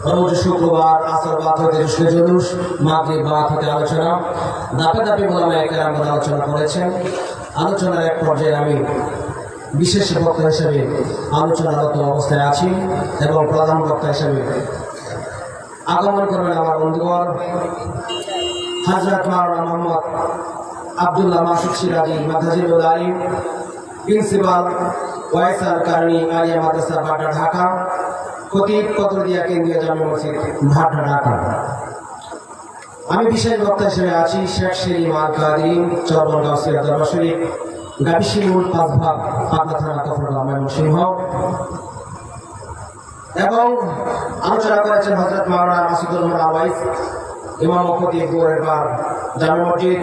রোজ শুক্রবার আসর বাদ হতে জুলুস, মাগরিব বাদ হতে আলোচনা, ধাপে ধাপে ওলামায়ে কেরাম আলোচনা করেছেন। আলোচনার এক পর্যায়ে আমি বিশেষ বক্তা হিসেবে আলোচনারত অবস্থায় আছি এবং প্রধান বক্তা হিসেবে আগমন করবেন আমার বন্ধুগণ হযরত মাওলানা মোহাম্মদ আব্দুল্লাহ মাসুদ সিরাজি মাদ্রাসাতুল আলিম, প্রিন্সিপাল ওয়াইসার কারণী আলিয়া মাদ্রাসা ভাটা ঢাকা, খতিব কদরদিয়া কেন্দ্রীয় জামে মসজিদ ভাটা ঢাকা। আমি বিশেষ বক্তা হিসেবে আছি শেখ সেলিম আল কাদরি, চরবনগাঁও সিরাজ দরবার শরীফ, গাবিশিমুল পাঁচভাগ, পাবনা থানা কফরগাঁও ময়মনসিংহ। এবং আলোচনা করেছেন হযরত মাওলানা মাসুদুল রহমান আওয়াইস, ইমাম ও খতিব গোরেরবার জামে মসজিদ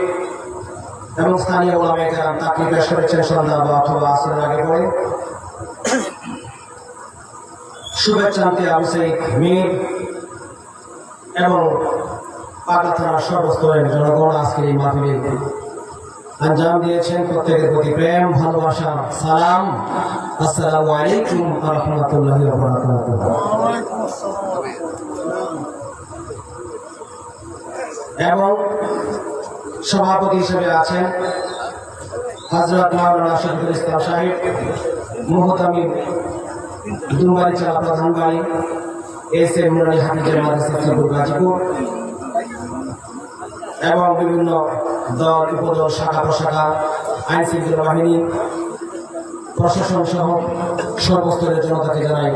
এবং স্থানীয় ওলামায়ে কেরাম তাকরির পেশ করেছেন সন্ধ্যা অথবা আসরের আগে পরে। শুভেচ্ছান্তে আবু সাইদ মীর এবং পাবনা থানার সর্বস্তরের জনগণ আজকে এই মাহফিলে আঞ্জাম দিয়েছেন। প্রত্যেকের প্রতি প্রেম ভালোবাসা সালাম, আসসালামু আলাইকুম ওয়া রাহমাতুল্লাহি ওয়া বারাকাতুহু। এবং সভাপতি হিসেবে আছেন হযরত মাওলানা শরীফুল ইসলাম সাহেব, মুহতামিম দুমবাড়ি জেলা প্রধান বাড়ি, এস.এম. নুরানী হাফিজের মাদ্রাসা গাজীপুর এবং বিভিন্ন দল উপদল শাখা প্রশাখা, আইন শৃঙ্খলা বাহিনী, প্রশাসন সহ সর্বস্তরের জনতাকে জানাই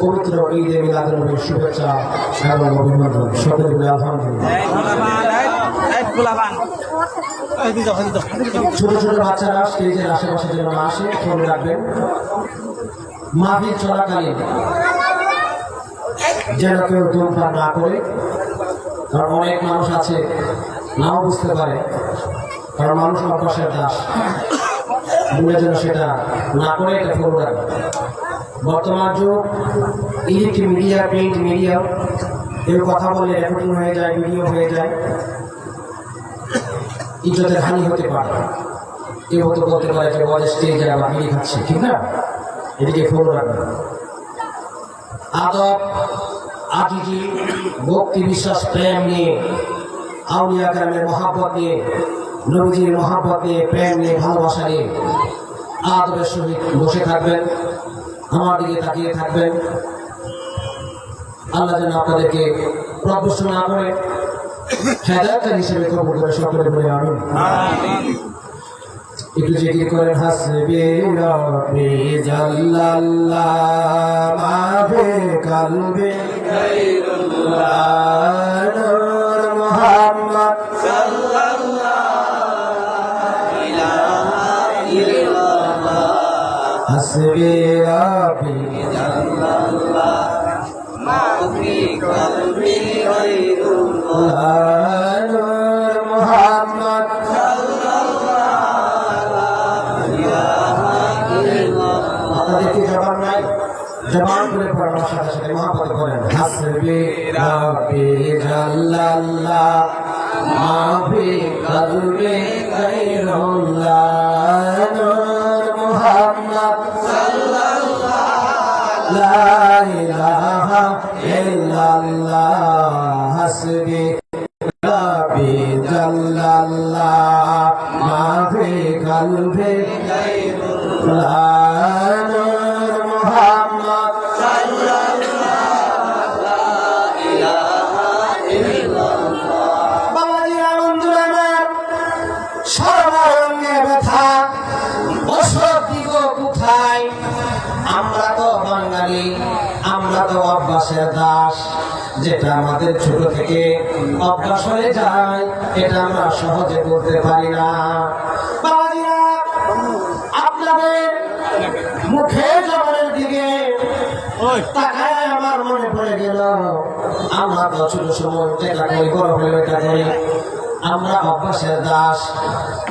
পবিত্র ঈদে মিলাদুন নবীর শুভেচ্ছা এবং অভিনন্দন। সকলে বলে আলহামদুলিল্লাহ। ছোট ছোট বাচ্চারা স্টেজের আশেপাশে যেন না আসে, ফোনে রাখবেন। মাহফিল চলাকালীন যেন কেউ ধূমপান না করে, কারণ অনেক মানুষ আছে নাও বুঝতে পারে, কারণ মানুষ অভ্যাসের দাস, ভুলে যেন সেটা না করে এটা ফলো রাখবে। বর্তমান যুগ ইলেকট্রিক মিডিয়া, প্রিন্ট মিডিয়া, কেউ কথা বলে রেকর্ডিং হয়ে যায়, ভিডিও হয়ে যায়, ইজ্জতের হানি হতে পারে। কেউ হয়তো বলতে পারে যে ওদের স্টেজে আবার বিড়ি খাচ্ছে, ঠিক না? এদিকে ফলো রাখবে। আদব, আজিজি, ভক্তি, বিশ্বাস, প্রেম নিয়ে, আউলিয়া কেরামের মহাব্বত নিয়ে, নবীজির মহাব্বত নিয়ে, প্রেম নিয়ে, ভালোবাসা নিয়ে আদবের সহিত বসে থাকবেন, আমার দিকে তাকিয়ে থাকবেন। আল্লাহ যেন আপনাদেরকে প্রভুষ্ট না করে হেদায়েতকারী হিসেবে কবুল করে, সকলে বলে আমিন। একটু জিকির করেন হাসবি রাব্বি জাল্লাল্লাহ মাফি কলবি গায়রুল্লাহ নূর মুহাম্মদ সাল্লাল্লাহু ইলাহা ইল্লাল্লাহ হাসবি রাব্বি জাল্লাল্লাহ মাফি কলবি গায়রুল্লাহ নূর মুহাম্মদ জবান করে পড়ানোর সাথে সাথে মহাব্বত করেন হাসবি রাব্বি জাল্লাল্লাহ মাফি কলবি গায়রুল্লাহ নূর মুহাম্মদ সাল্লাল্লাহু লা ইলাহা ইল্লাল্লাহ হাসবি রাব্বি জাল্লাল্লাহ মাফি কলবি গায়রুল্লাহ নূর মুহাম্মদ সাল্লাল্লাহু লা ইলাহা ইল্লাল্লাহ। বাবাজি আনন্দনার সর্বাঙ্গে ব্যথা, ওসব দিগ কোথায়? আমরা তো বাঙালি, আমরা তো অভ্যাসের দাস, যেটা আমাদের ছোট থেকে অভ্যাস হয়ে যায় এটা আমরা সহজে করতে পারি না। বাবাজিরা আপনাদের মুখে জবানের দিকে তাকায় আমার মনে পড়ে গেল, আমরা তো ছোট সময় এটা করি, বড় হলে এটা করি, আমরা অভ্যাসের দাস।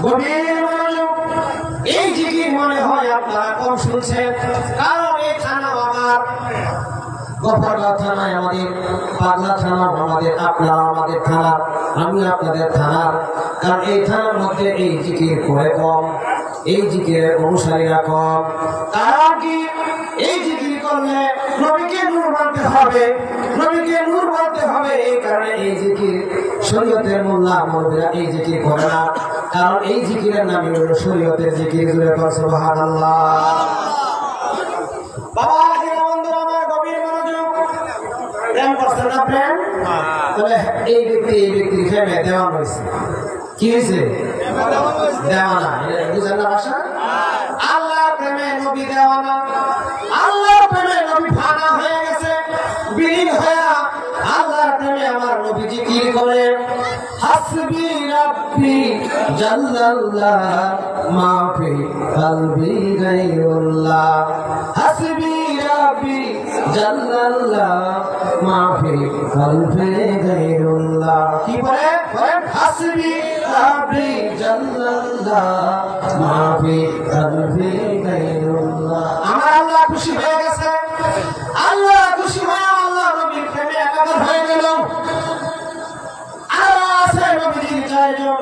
গভীর মনোযোগ, এই জিকির মনে হয় আপনারা কম শুনছেন, কারণ এই থানা আমার গফরগাঁও থানায়, আমাদের পাবনা থানা আমাদের, আপনারা আমাদের থানা, আমি আপনাদের থানার। কারণ এই থানার মধ্যে এই জিকির করে কম, এই জিকিরের অনুসারীরা কম। কারণ কি এই জিকির করলে নবীকে নূর মানতে হবে, নবীকে নূর বলতে হবে। এই কারণে এই জিকির শরীয়তের মোল্লা মৌলবীরা এই জিকির করে না, কারণ এই জিকিরের নামই হলো শরীয়তের জিকির। সুবহানাল্লাহ। বাবা বন্ধুরা আমার, গভীর মনোযোগ। প্রেম করছেন না? প্রেম তাহলে এই ব্যক্তির প্রেমে দেওয়ান হয়েছে। কি হয়েছে? দেওয়ানা। বুঝেন না ভাষা? আল্লাহ প্রেমে নবী দেওয়ানা, আল্লাহ প্রেমে নবী ফানা হয়ে গেছে, বিলীন হয়ে আল্লাহর প্রেমে আমার নবী জিকির করে হাসবি রাব্বি জাল্লাল্লাহ মা ফি কলবি গায়রুল্লাহ, হাসবি রাব্বি জাল্লাল্লাহ মা ফি কলবি গায়রুল্লাহ। কি বলে? হাসবি রাব্বি জাল্লাল্লাহ মা ফি কলবি গায়রুল্লাহ। আমার আল্লাহ খুশি হয়ে গেছে, আল্লাহ খুশি হয়ে আল্লাহ নবীর প্রেমে একাকার হয়ে গেল। আর আছে নবীজির চারজন,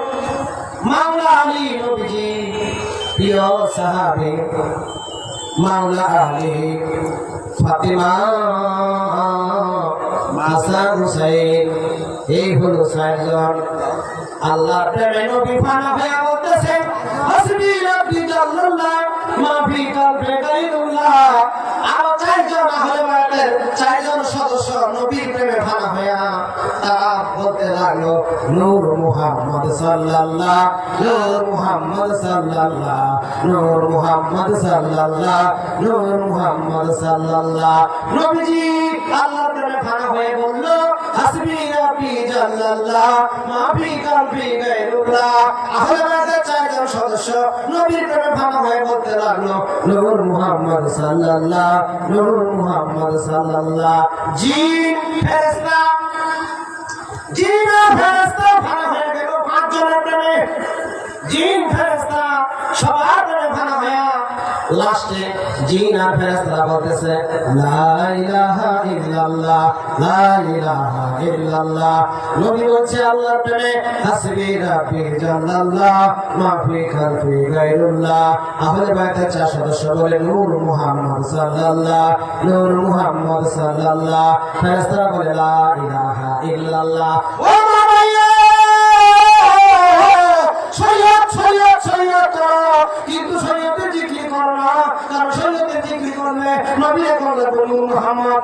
মাওলা আলী নবীজি প্রিয় সাহাবী, মাওলা আলী, ফাতিমা, হাসান, হুসাইন, এই হলো চারজন। আল্লাহ প্রেমে নবী ফানা হয়ে বলতেছে হাসবি রাব্বি জাল্লাল্লাহ মা ফি কলবি গায়রুল্লাহ। আরো চারজন আহলে বায়াতের চারজন সদস্য নবীর প্রেমে ফানা হয়ে তারা বলতে লাগলো নূর মুহাম্মদ সাল্লাল্লাহ, নূর মুহাম্মদ সাল্লাল্লাহ, নূর মুহাম্মদ সাল্লাল্লাহ, নূর মুহাম্মদ সাল্লাল্লাহ। নবীজি আল্লাহর প্রেমে ফানা হয়ে বলল হাসবি রাব্বি জাল্লাল্লাহ মা ফি কলবি গায়রুল্লাহ। আহলে বায়াতের চারজন সদস্য নবীর প্রেমে ফানা হয়ে বলতে লাগলো নূর মুহাম্মদ সাল্লাল্লাহ, নূর মুহাম্মদ সাল্লাল্লাহ। জিন ফেরেশতা, জিন আর ফেরেশতা ফানা হয়ে গেল পাঁচজনের প্রেমে। জিন ফেরেশতা সবার প্রেমে ফানা হয়ে লাস্টে জিন আর ফেরেশতারা বলতেছে লা ইলাহা ইল্লাল্লাহ, লা ইলাহা ইল্লাল্লাহ। নবী বলছে আল্লাহর প্রেমে হাসবি রাব্বি জাল্লাল্লাহ মা ফি কলবি গায়রুল্লাহ। আহলে বায়াতের চার সদস্য বলে নূর মুহাম্মদ সাল্লাল্লাহ, নূর মুহাম্মদ সাল্লাল্লাহ। ফেরেশতারা বলে লা ইলাহা ইল্লাল্লাহ। ও মামাইয়া শরীয়ত শরীয়ত শরীয়ত, কিন্তু শরীয়তের জিকির করো না, কারণ শরীয়তের জিকির করলে নবী করলে নূর মুহাম্মদ।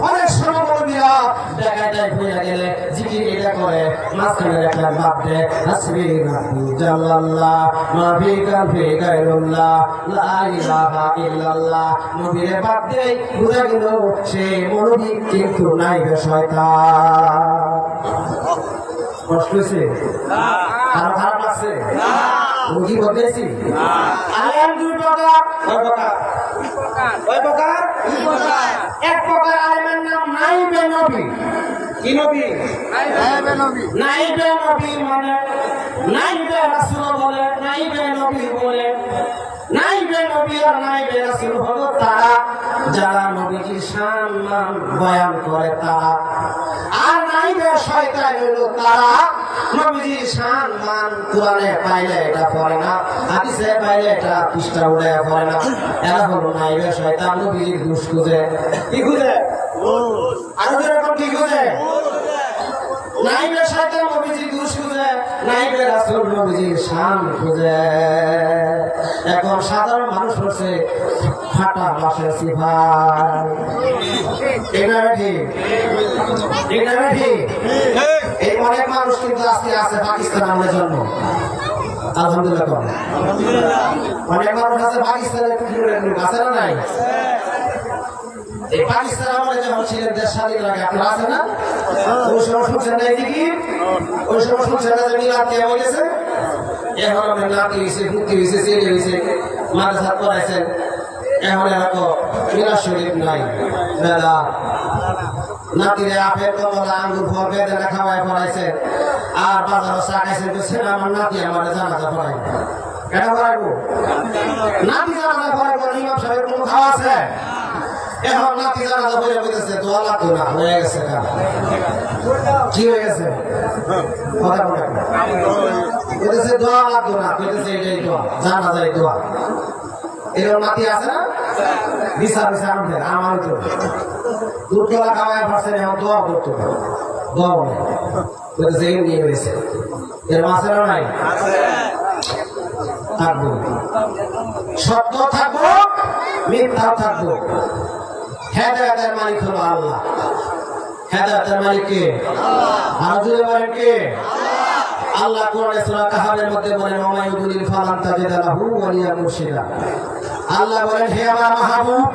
অনেক সময় নবীরা দেখায় হয়ে গেলে জিকির এটা করে মাঝখানে একটা বাদ দেয় হাসবি রাব্বি জাল্লাল্লাহ মা ফি কলবি গায়রুল্লাহ, লা ইলাহা ইল্লাল্লাহ। নবীরে বাদ দেয়, বুঝা গেল সে মৌলবী কিন্তু নাই শয়তান। কষ্ট হয়েছে? আরো খারাপ লাগছে? রুগী বদলেছি? আলেম দুই প্রকার। কয় প্রকার? এক প্রকার আলেমের নাম নাইবে নবী। কি নবী? নাইবে নবী মানে নাইবে রাসূল বলে, নাইবে নবী বলে। নাইবে নবী আর নাইবে রাসূল হলো তারা যারা নবীজির সম্মান বয়ান করে তারা। আর নাইবে শয়তান হলো তারা নবীজির সম্মান কোরআনে পাইলে এটা পড়ে না, হাদিসে পাইলে এটা পৃষ্ঠা উড়ে পড়ে না। এরা হলো নাইবে শয়তান, নবীজির দোষ খুঁজে। কি খুঁজে? আরো যেরকম কি খুঁজে? নাইবে শয়তান নবীজির দোষ খুঁজে, নাইবে রাসূল নবীজির শান খুঁজে। এখন সাধারণ মানুষ হচ্ছে ফাটা বাসের সিফার। এটা ঠিক, এটা ঠিক। এই অনেক মানুষ কিন্তু আজকে আছে পাকিস্তান আমাদের জন্য, আলহামদুলিল্লাহ। অনেক মানুষ আছে পাকিস্তানের আছে না নাই? এই পাকিস্তান আমাদের যখন ছিলেন দেশ স্বাধীন লাগে আপনারা আছে না? ওই সময় শুনছেন না এদিকে? ওই সময় শুনছেন না যে মিলাদ কে হয়ে গেছে? এখন আমি নাতি হয়েছে, মুক্তি হয়েছে, চেয়ে হয়েছে, মাদ্রাসা পড়াইছেন। এখন এরকম মিলাদ শরীফ নাই, মেলা নাতিরে আপেল কমলা আঙ্গুর ফল বেদনা খাওয়াই পড়াইছে। আর বাজারও চা খাইছে, বলছেন আমার নাতি আমার জানাজা পড়াই। কেন পড়াইবো? নাতি জানাজা পড়াইবো, ইমাম সাহেবের কোনো খাওয়া আছে? এখন নাতি জানাজা বলে বলতেছে দোয়া লাগতো না, হয়ে গেছে। কি হয়ে গেছে? কথা বলে বলতেছে দোয়া লাগতো না, বলতেছে এটাই দোয়া, জানাজাই দোয়া। এরকম নাতি আছে না? বিচার বিচার আমাদের আমার তো দুধ কলা খাওয়ায় পারছেন এখন দোয়া করতে পারো দোয়া বলে বলতেছে এই নিয়ে গেছে এর মাছেরও নাই থাকবো সত্য থাকবো মিথ্যাও থাকবো হেদায়েতের মালিক হলো আল্লাহ হেদায়েতের মালিক কে আর জুড়ে বলেন কে আল্লাহ কোরআনে সূরা কাহাফের মধ্যে বলেন ওমাইয়ুদুলিল ফালান তাজিদা লাহু ওয়ালিয়া মুরশিদা আল্লাহ বলেন হে আমার মাহবুব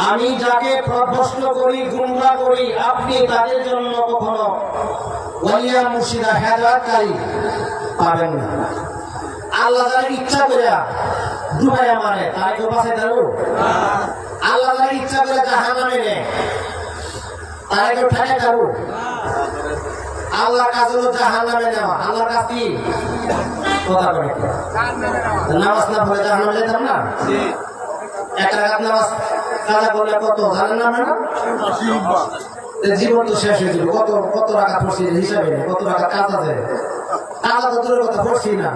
আমি যাকে প্রশ্ন করি গুমরাহ করি আপনি তাদের জন্য কখনো ওয়ালিয়া মুরশিদা হেদায়েতকারী পাবেন না আল্লাহ যারা ইচ্ছা করে ডুবাইয়া মারে তাই তো বাঁচাই দেবো আল্লাহ যারা ইচ্ছা করে জাহান্নামে নেয় তাই তো ঠেকে যাবো আল্লাহ কাজ হলো জাহান্নামে নেওয়া আল্লাহর কাজ কি কথা বলে নামাজ না পড়ে জাহান্নামে যেতাম না এক রাকাত নামাজ কাজা করলে কত জানেন না আপনারা জীবন তো শেষ হয়ে গেল কত কত রাকাত পড়ছি হিসাবে নেই কত রাকাত কাজা দেয় কাজা তো দূরের কথা পড়ছি না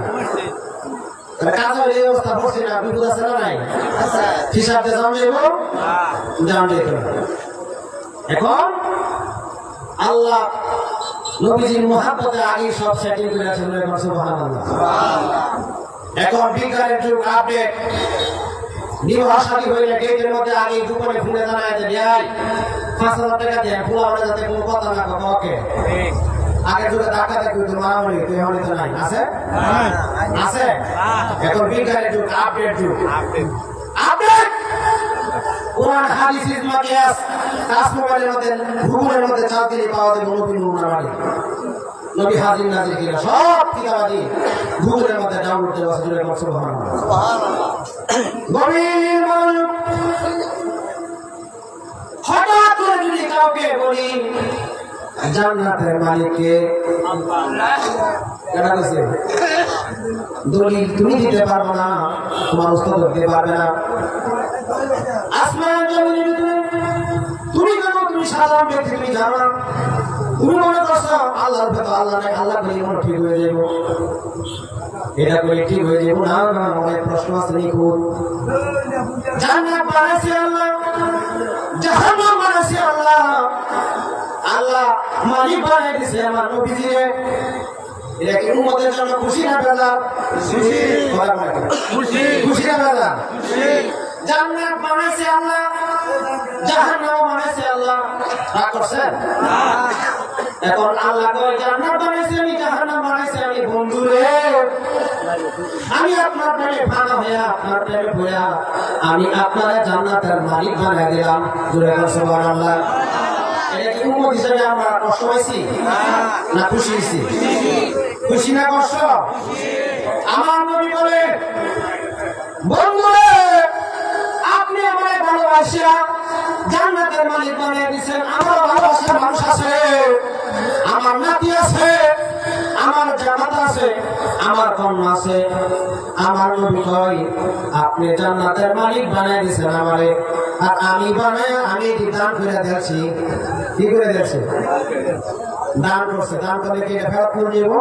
কাজা এই অবস্থা পড়ছি না বিপদ আছে না নাই হিসাব দিয়ে জান দেব জান দেব এখন আল্লাহ নবীজির মহাব্বতে আগে সব সেটিং করে আছেন সুবহানাল্লাহ এখন বিজ্ঞানের যুগ আপডেট বিবাহ শাদী হইলে গেটের মধ্যে আগে দুপুরে ফোনে জানায় যে ভাই ৫,০০০ টাকা দিয়ে ফুলা হলে যাতে কোনো কথা না কথা ওকে আগে যুগে টাকা দেখি তো মারামারি তো এখন তো নাই আছে আছে এখন বিজ্ঞানের যুগ আপডেট যুগ আপডেট কোরআন হাদিস ইজমা কিয়াস কাস মোবাইলের মধ্যে গুগলের মধ্যে চাপ দিলে পাওয়া যাবে নবী নুরনামানি নবী হাজির নাজির কিনা সব ঠিকাবাদি গুগলের মধ্যে ডাউনলোড দেওয়া আছে জুড়ে সুবহানাল্লাহ গভীর মনোযোগ হঠাৎ করে যদি কাউকে বলি জান্নাতের মালিককে কেন বলছে দলিল তুমি দিতে পারবো না তোমার উস্তাদ দিতে পারবে না আসমান জমিনের ভিতরে তুমি কেন তুমি সাধারণ ব্যক্তি তুমি জানো না তুমি মনে করছো আল্লাহর ভেতর আল্লাহ নাই আল্লাহ বলে মনে ঠিক হয়ে যাবো এটা করে ঠিক হয়ে যাবো না না অনেক প্রশ্ন আছে নিখুঁত জান্নাত বানাইছে আল্লাহ জাহান্নাম বানাইছে আল্লাহ আল্লাহ মালিক বানাই দিছে আমার নবীজিরে এটা কি উম্মতের জন্য খুশি না বেজার খুশি খুশি না বেজার জান্নাত বানাইছে আল্লাহ জাহান্নাম বানাইছে আল্লাহ রাগ করছেন এখন আল্লাহ কয় জান্নাত বানাইছে আমি জাহান্নাম বানাইছে আমি বন্ধুরে আমি আপনার প্রেমে ভাঙা হইয়া আপনার প্রেমে হইয়া আমি আপনার জান্নাতের মালিক বানাই দিলাম জোরে সুবহানাল্লাহ এটা কি উম্মত হিসেবে আমরা কষ্ট পাইছি না খুশি হয়েছি খুশি না কষ্ট আমার নবী বলে বন্ধুরে আপনি আমায় ভালোবাসিয়া জান্নাতের মালিক বানিয়ে দিচ্ছেন আমার ভালোবাসার মানুষ আছে আমার নাতি আছে আমার জামাতা আছে আমার কন্যা আছে আমার নবী কয় আপনি জান্নাতের মালিক বানিয়ে দিচ্ছেন আমারে আর আমি বানায় আমি দান করে দিয়েছি কি করে দিয়েছি দান করছে দান করলে কি ফেরত করে দিব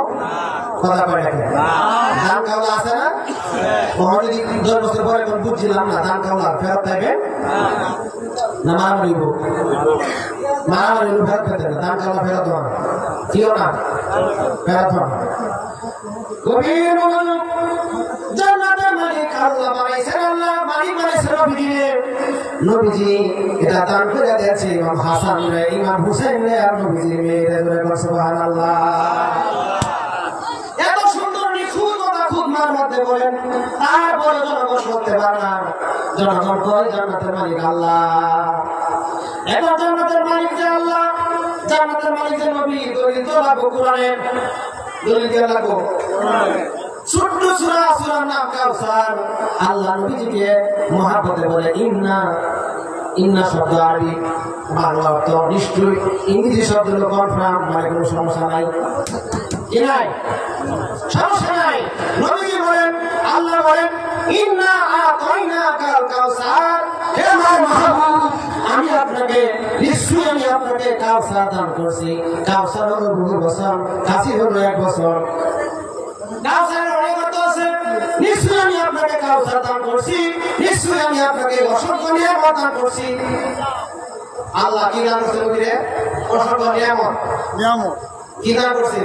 কথা করে দান কাউলা আছে না কখন যদি 10 বছর পরে কোন বুঝছিলাম না দান কাউলা ফেরত থাকবে না মারিব ফেরত পেতে না দান কাউলা ফেরত দেওয়া কিও না ফেরত হওয়া গভীর মনোযোগ জান্নাতের মালিক আল্লাহ বানাইছেন আল্লাহ মালিক বানাইছেন নবীজি এটা দান করে দিয়েছে ইমাম হাসান রে ইমাম হুসাইন রে আর নবীজির মেয়েদের করে সুবহানাল্লাহ এত সুন্দর নিখুঁত কথা খুদ মার মধ্যে বলেন তারপরে জনগণ বলতে পারে না জনগণ কয় জান্নাতের মালিক আল্লাহ এখন জান্নাতের মালিক যে আল্লাহ জান্নাতের মালিক যে নবী দলিল তো লাগো কোরআনের দলিল কে লাগো ছোট্ট সূরা সূরার নাম কাউসার আল্লাহ নবীজিকে মহব্বতে বলে ইন্না ইন্না শব্দ আরবি বাংলা অর্থ নিশ্চয় ইংরেজি শব্দ হলো কনফার্ম মানে কোনো সমস্যা নাই কি নাই সমস্যা নাই নবীজি বলেন আল্লাহ বলেন ইন্না আতাইনাকাল কাউসার হে আমার মাহবুব আমি আপনাকে নিশ্চয়ই আমি আপনাকে কাউসার দান করছি কাউসার হলো 2 বছর কাশি হলো 1 বছর কাউসারের অনেক অর্থ আছে নিশ্চয়ই আমি আপনাকে কাউসার দান করছি নিশ্চয়ই আমি আপনাকে অসংখ্য নিয়ামত দান করছি আল্লাহ কি দান করছে নবীরে? অসংখ্য নিয়ামত। কি দান করছে?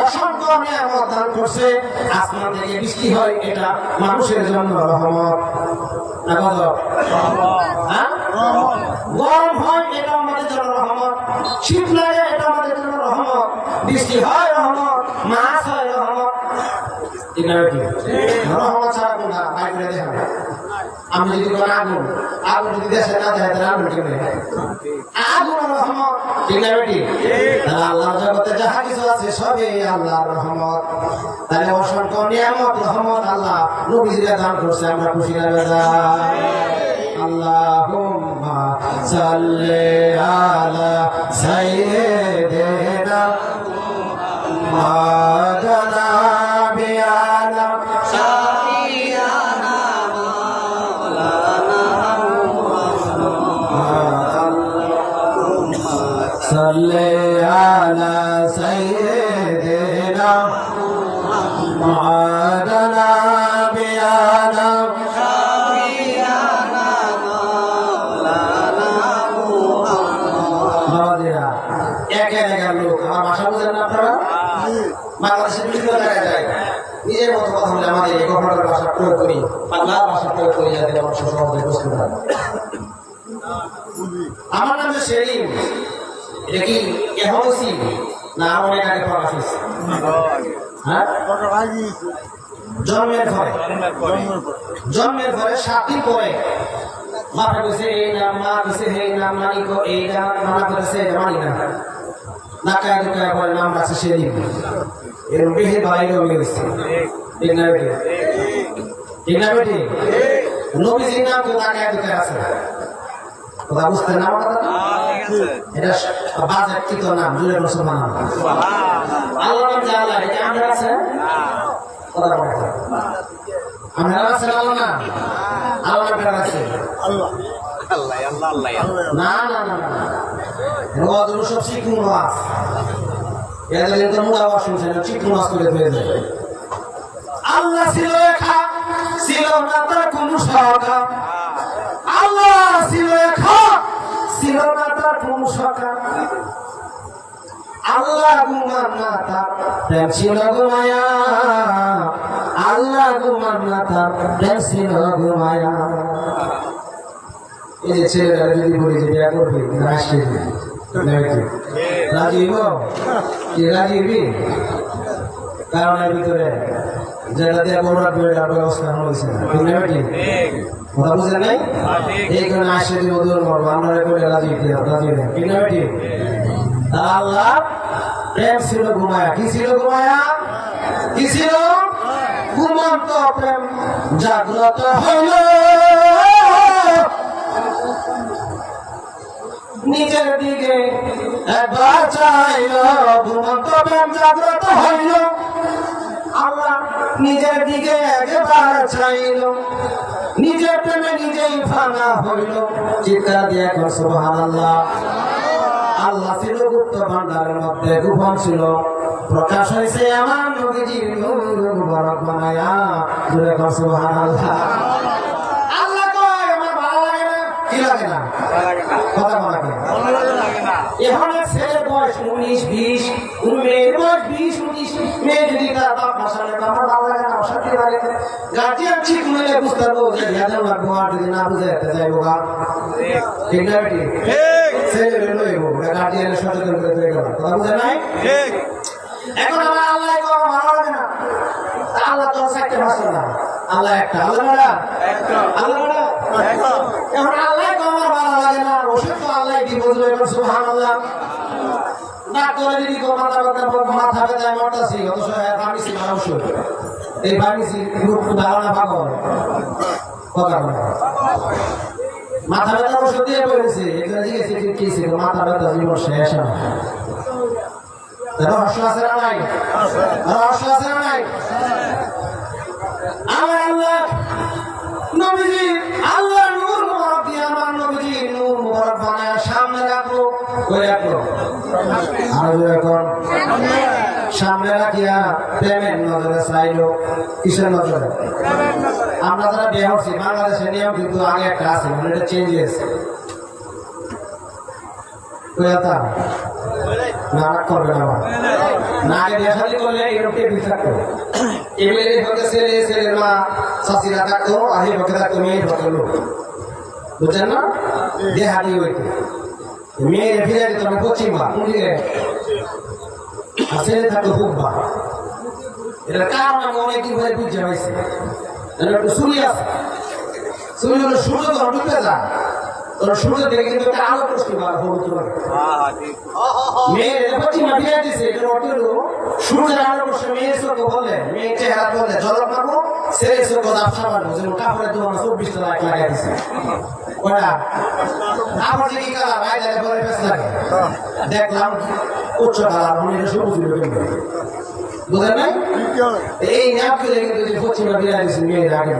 অসংখ্য নিয়ামত দান করছে। আসমান থেকে বৃষ্টি হয়, এটা মানুষের জন্য রহমত। গরম হয়, এটা আমাদের জন্য রহমত। শীত লাগে, এটা আমাদের জন্য রহমত। বৃষ্টি হয় রহমত, মাছ হয় রহমত। রহমত ছাড়া কোনটা বাইক করে দেখা। আমি যদি কোনো আগুন যদি দেশে না যায় তাহলে আগুন কেমনে? আগুন রহমত, ঠিক না বেটি? আল্লাহ জগতে যাহা কিছু আছে সবই আল্লাহর রহমত। তাহলে অসংখ্য নিয়ামত রহমত আল্লাহ নবীজিরা দান করছে, আমরা খুশি না বেদা? আল্লাহুম্মা সাল্লি আলা সাইয়্যিদিনা মুহাম্মাদিনা বিআলা সাইয়্যিদিনা মাওলানা সাল্লি আলা সাইয়্যিদিনা মুহাম্মাদিনা বিআলা বাংলাদেশের বিভিন্ন জায়গায় যায়, নিজের মতো কথা বলে আমাদের এই গভর্নমেন্টের ভাষা প্রয়োগ করি, বাংলার ভাষা প্রয়োগ করি, যাতে আমার সহজে বুঝতে পারে। আমার নাম যে সেলিম, এটা কি এখন না অনেক আগে প্রকাশ হয়েছে? হ্যাঁ, জন্মের ঘরে 7 দিন পরে বাপে বসে এই নাম, মা বসে এই নাম, মানি এই নাম, মানা করেছে মানি না, নাকায় ঢুকায় পরে নাম রাখছে সেলিম। এর বেশি বাইরে হয়ে গেছে, ঠিক না বেটি? ঠিক না বেটি? নবীজির নাম তো নাকায় ঢুকায় আছে, কথা বুঝতে না? এটা বাজেট নাম, জুড়ে মুসলমান নাম। আল্লাহ নাম যে আল্লাহ, এটা আমরা আছে, কথা বলে আমরা আছে আল্লাহ না, আল্লাহ নাম আছে না না না না, রোয়াজগুলো সব চিকুন মাছ, এদের তো মোটা মাছ শুনছে না, চিকুন মাছ করে হয়ে যায়। আল্লাহ ছিল একা, ছিল না তার কোন সখা। আল্লাহ ছিল একা, ছিল না তার কোন সখা। আল্লাহ গুমান না তার প্রেম ছিল গুমায়া, আল্লাহ গুমান না তার প্রেম ছিল গুমায়া। এই যে ছেলেরা যদি বলি যে বিয়া করবি, রাজিব কি রাজিবি? কারণের ভিতরে যেটা দিয়ে বড়ার ব্যবস্থা হয়েছে না, কথা বুঝে নাই? এই কারণে আসে দিব দূর মরবো, আমরা করে রাজি রাজি নেই, ঠিক না বেটি? আল্লাহ প্রেম ছিল ঘুমায়া। কি ছিল ঘুমায়া? কি ছিল? ঘুমন্ত প্রেম জাগ্রত হইল, নিজের দিকে একবার চাইল। ঘুমন্ত প্রেম জাগ্রত হইল, আল্লাহ নিজের দিকে একবার চাইল, নিজের প্রেমে নিজেই ফানা হইল। চিৎকার দিয়ে এখন সুবহানাল্লাহ। আল্লাহ ছিল গুপ্ত ভান্ডারের মধ্যে, গোপন ছিল, প্রকাশ হয়েছে আমার নবীজির নূর মুবারক বানায়া। জোরে কর সুবহানাল্লাহ। আল্লাহ কয় আমার ভালো লাগে না, কি লাগে না? কথা বলা কেন? এখন ছেলের বয়স 19-20, মেয়ের বয়স 20-19, মেয়ে যদি তার বাপ ভাষালে আমার ভালো লাগে না, অশান্তি লাগে। গার্জিয়ান ঠিক মিলে বুঝতে পারবো যে বিয়াদের লাগবো, আর যদি না বুঝে যাইবো গা, ঠিক না বেটি? ছেলে লইব, গার্জিয়ানের সচেতন করে তৈরি করা, কথা বুঝে নাই? এখন আমার আল্লাহ ভালো লাগে না, আল্লাহ তো চারটে ভাষা না, আল্লাহ একটা, আল্লাহ আল্লাহ এখন আল্লাহ আমার ভালো লাগে না, ওষুধ তো আল্লাহ কি বুঝবে? সুবহানাল্লাহ। ডাক্তার যদি মাথা ব্যথায় মরতাছি, অথচ ফার্মেসি না ওষুধ, এই ফার্মেসি ধারণা পাগল, কথা বলে মাথা ব্যথার ওষুধ দিয়ে পড়েছে, এগুলো জিজ্ঞেস কি ছিল? মাথা ব্যথা জীবন শেষ। রহস্য আছে না নাই? রহস্য আছে না নাই? আমার আল্লাহ নবীজি, আল্লাহ নূর মুবারক দিয়ে আমার নবীজি নূর মুবারক বানায় সামনে রাখলো, কই রাখলো? আর এখন সামনে রাখিয়া প্রেমের নজরে চাইলো। কিসের নজরে? আমরা যারা বিয়ে হচ্ছি, বাংলাদেশের নিয়ম কিন্তু আগে একটা আছে, মানে এটা চেঞ্জ হয়েছে। কইতা না করবে না না আগে দেখালি করলে এরকম বিচার করে এমএলএ হতে ছেলে ছেলের মা শাশিরা থাকতো আহে বকে থাকতো মেয়ের হতো লোক বুঝছেন না দেহালি হইতে মেয়ের ফিরে দিত আমি পশ্চিমবা কোন দিকে আর ছেলে থাকতো পূর্বা এটার কারণ আমি অনেকদিন ধরে বুঝতে পারছি একটু সূর্য আছে সূর্য হলো সূর্য যখন ডুবে যায় তখন সূর্য থেকে কিন্তু একটা আলো প্রশ্ন হলুদ মেয়ের পশ্চিমা ফিরে দিছে এটার অর্থ হলো সূর্যের আলো প্রশ্ন মেয়ের চোখ বলে মেয়ের চেহারা বলে জলক মারবো ছেলের চোখ ব্যবসা মারবো যেমন কাপড়ের দোকানে 24 লাখ লাগাই দিছে ওরা আমার যে কি কালার বাইরে পরে বেশ লাগে দেখলাম উচ্চ কালার মনে সবুজ বুঝলেন নাই এই ন্যাপ করে কিন্তু যে পশ্চিমা ফিরে দিছে মেয়ের আগে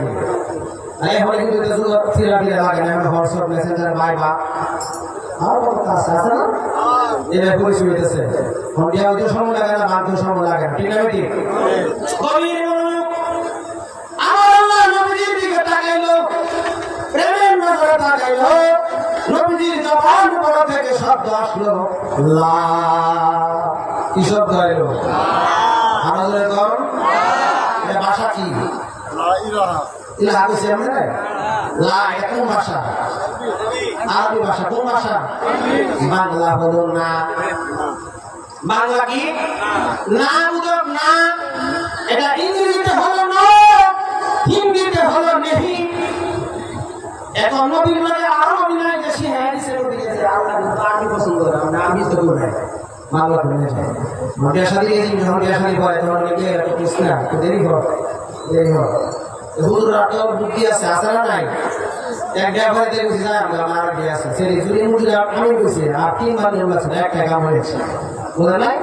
আরে হলে কিন্তু এটা শুধু ফিরা ফিরা লাগে না হোয়াটসঅ্যাপ মেসেঞ্জার ভাইবা আর কত কাজ আছে না এটা পরিচয় হইতেছে ফোনটা হয়তো সময় লাগে না বাদ সময় লাগে না ঠিক আছে ঠিক আমার আল্লাহ নবীজির দিকে তাকাইলো প্রেমের নজরে তাকাইলো নবীজির জবান বড় থেকে শব্দ আসলো লা কি শব্দ এলো আমাদের কোন এটা ভাষা কি লা ইলাহা ইলাহা কইছে আমরা লা এটা কোন ভাষা আরবি ভাষা কোন ভাষা বাংলা বলো না বাংলা কি না উদক না এটা ইংরেজিতে হলো না হিন্দিতে হলো নেহি এখন নবীর মানে আরো অভিনয় বেশি হ্যাঁ দিছে নবীর যে আল্লাহ তাকে পছন্দ করে আমরা আমি তো বলি বাংলা বলে যায় মোটিয়া শাদি গেছি মোটিয়া শাদি পরে তোমার নাকি এত কিছু না দেরি হয় হুজুরা তো বুদ্ধি আছে না নাই এক ড্রাইভার দিয়ে বুঝি যায় আমরা আমার দিয়ে আছে সেই জুড়ি মুড়ি আমি বুঝি আর 3 বার লোক আছে এক টাকা হয়েছে বুঝা নাই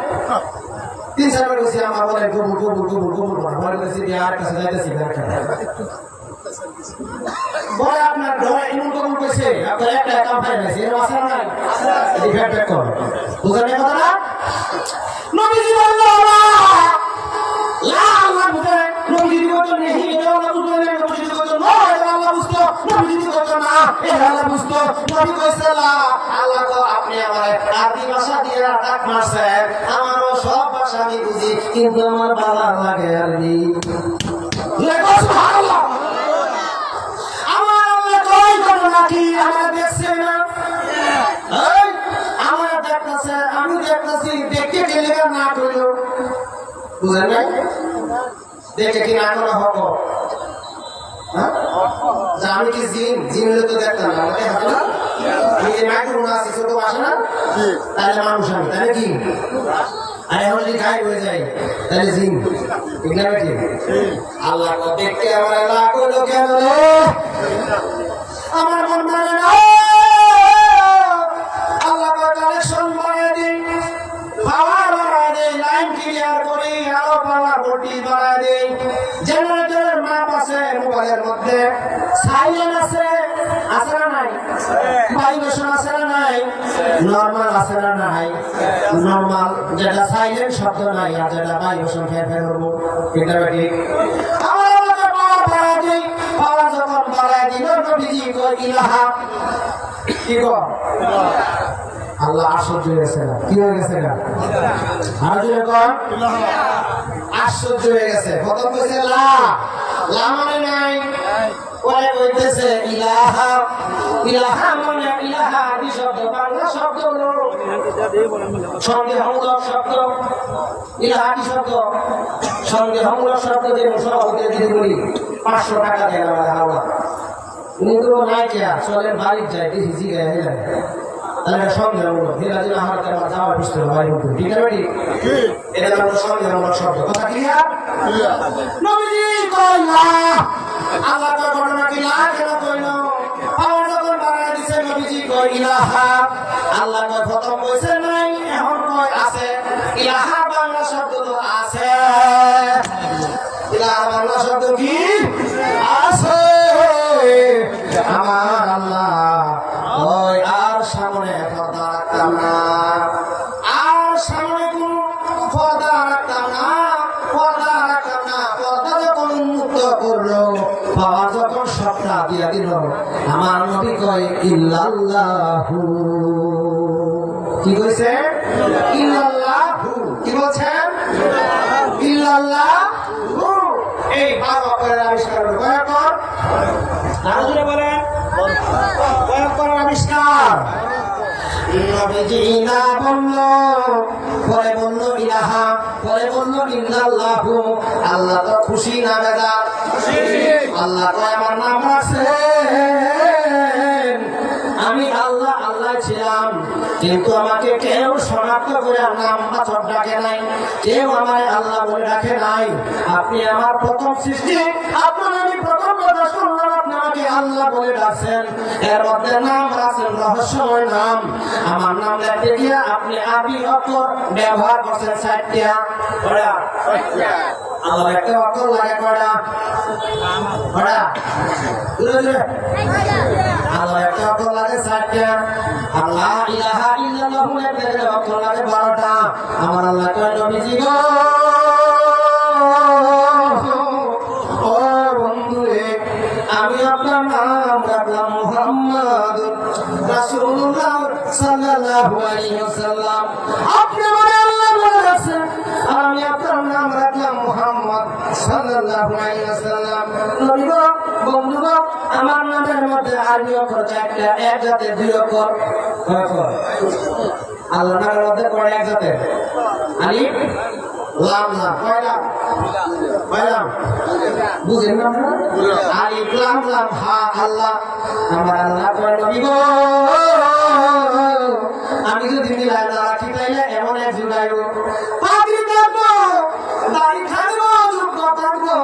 3-4 বার বুঝি আমার বলে কবুল বলে বুঝি আর কাছে যাইতেছি দেখা বলে আপনার ধরে এমন কবুল কইছে আপনার এক টাকা কাম পাই নাইছে এর আছে না নাই এই ফ্যাক্ট কর বুঝা নাই কথা না নবীজি বললো লা আল্লাহ বুঝে নবীজি বলতো নেহি এটা আল্লাহ বুঝতো না নবীজি বলতো না এটা আল্লাহ বুঝতো নবীজি বলতো না এটা আল্লাহ বুঝতো নবী কইছে লা আল্লাহ তো আপনি আমার আরবি ভাষা দিয়ে ডাক মারছেন আমারও সব ভাষা আমি বুঝি কিন্তু আমার ভালো লাগে আরবি লেখো সুবহানাল্লাহ আমার আল্লাহ কই করো নাকি আমার দেখছে না এই আমার দেখতাছে আমি দেখতাছি দেখতে গেলে না কইলো বুঝেন নাই দেখে কি না করা হবো আমি কি জিন হলে তো দেখতাম না আমাকে হাতে না আমি যে মাইক্রোফোন আছে ছোট আসে না তাহলে মানুষ আমি তাহলে কি আর এখন যদি গায়ে হয়ে যায় তাহলে জিন ঠিক না ঠিক আল্লাহ দেখতে আমার লাখ হলো কেন আমার মন মানে না আল্লাহ কালেকশন বানিয়ে দিই পাওয়ার বাড়ায় দেয় লাইন ক্লিয়ার করি আরো পাওয়ার ভোল্টেজ বাড়ায় দেয় জেনারেটরের মাপ আছে মোবাইলের মধ্যে সাইলেন্ট আছে না নাই ভাইব্রেশন আছে না নাই নরমাল আছে না নাই নরমাল যেটা সাইলেন্ট শব্দ নাই আর যেটা ভাইব্রেশন ফের হবো এটা ঠিক আমার আমাকে পাওয়ার বাড়ায় দেয় পাওয়ার যখন বাড়ায় দিল নবীজি কই ইলাহা কি গো আল্লাহ আশ্চর্য হয়ে গেছে না কি হয়ে গেছে না আর জোরে কর আশ্চর্য হয়ে গেছে প্রথম কইছে লা মানে নাই পরে কইতেছে ইলাহা মানে ইলাহা আদি শব্দ বাংলা শব্দ হলো সন্দেহমূলক শব্দ ইলাহা আদি শব্দ সন্দেহমূলক শব্দ দিয়ে সভাপতি দিতে বলি 500 টাকা দেয় আমাদের আল্লাহ উনি তো নাই কে চলেন বাড়ির যায় দেখি জিগায় হেলে তাহলে সন্দেহমূলক হেলা দিন আমার যাওয়ার পিস্তল বাড়ি উঠবে ঠিক আছে ঠিক এটা আমরা সন্দেহমূলক শব্দ কথা ক্লিয়ার নবীজি কই না আল্লাহ তো ঘটনা কি না কেন কইল পাওয়ার যখন বাড়ায় দিছে নবীজি কই ইলাহা আল্লাহ কই প্রথম কইছে নাই এখন কই আছে ইলাহা বাংলা শব্দ তো আছে ইলাহা বাংলা শব্দ কি আছে আমার আল্লাহ ওই আর সামনে পর্দা রাখতাম না আর সামনে কোন পর্দা রাখতাম না পর্দা যখন উন্মুক্ত করলো বাবা যখন সবটা দিয়া দিল আমার নবী কয় ইল্লাল্লাহু কি কইছে? ইল্লাল্লাহু। কি বলছেন? ইল্লাল্লাহু। এই 12 অক্ষরের আবিষ্কার হলো কয় অক্ষর? আরো জোরে বলেন। কয় অক্ষরের আবিষ্কার? নবীজি না বলল, পরে বলল ইলাহা, পরে বলল ইল্লাল্লাহু। আল্লাহ তো খুশি না বেজা? আল্লাহ তো আমার নাম রাখছেন। আমি আল্লাহ আল্লাহ ছিলাম, কিন্তু আমাকে কেউ শনাক্ত করে নাম পাথর ডাকে নাই, কেউ আমার আল্লাহ বলে ডাকে নাই। আপনি আমার প্রথম সৃষ্টি, আপনার আমি প্রথম কথা শুনলাম, আপনি আমাকে আল্লাহ বলে ডাকছেন। এর মধ্যে নাম রাখছেন রহস্যময় নাম। আমার নাম লিখতে গিয়ে আপনি আরবি অক্ষর ব্যবহার করছেন 60টা। আল্লাহ একটা অক্ষর লাগে কয়টা? আল্লাহ একটা অক্ষর লাগে 60টা। আল্লাহ ইলাহা ইল্লাল্লাহু লিখতে অক্ষর লাগে 12টা। আমার আল্লাহ কয় নবীজি গো, ও বন্ধুরে, আমি আপনার নাম রাখলাম মুহাম্মদ রাসূলুল্লাহ সাল্লাল্লাহু আলাইহি ওয়াসাল্লাম। আপনি আমার আল্লাহ বলে রাখছেন, আর আমি আপনার নাম রাখলাম মুহাম্মদ সাল্লাল্লাহু আলাইহি ওয়াসাল্লাম। নবী গো, বন্ধু গো, আমার নামের মধ্যে আরবি অক্ষর 4টা, এক জাতের 2 অক্ষর। কয় অক্ষর? আল্লাহ নামের মধ্যে কয় এক জাতের? আলিফ লাম লাম। কয়টা? কয়টা? বুঝেন না আপনারা? আলিফ লাম লাম হা আল্লাহ। আমার আল্লাহ কয় নবী গো, আমি যদি মিলাই না রাখি তাইলে এমন এক জুড়াইব, পাগড়ি থাকবো, দাড়ি থাকবো, যুক্ত থাকবো,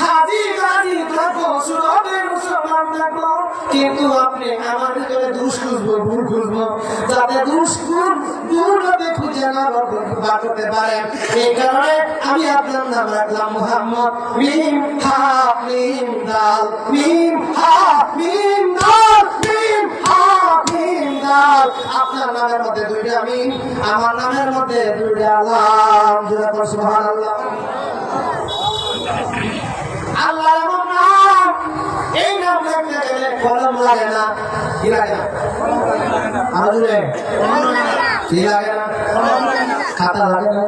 হাজি গাজি থাকবো, সুরতে মুসলমান থাকবো, কিন্তু আপনি আমার ভিতরে দুষ খুঁজবো, ভুল খুঁজবো, যাতে দুষ গুণ দুর্গতে খুঁজে না বার করতে পারেন। এই কারণে আমি আপনার নাম রাখলাম মুহাম্মদ। মিম হা মিম দাল, মিম হা মিম দাল, মিম হা মিম দাল। আপনার নামের মধ্যে 2টা মিম, আমার নামের মধ্যে 2টা লাম। সুবহানাল্লাহ। আল্লাহ এমন নাম, এই নাম লিখতে গেলে কলম লাগে না। কি লাগে না? কি লাগে না? খাতা লাগে না?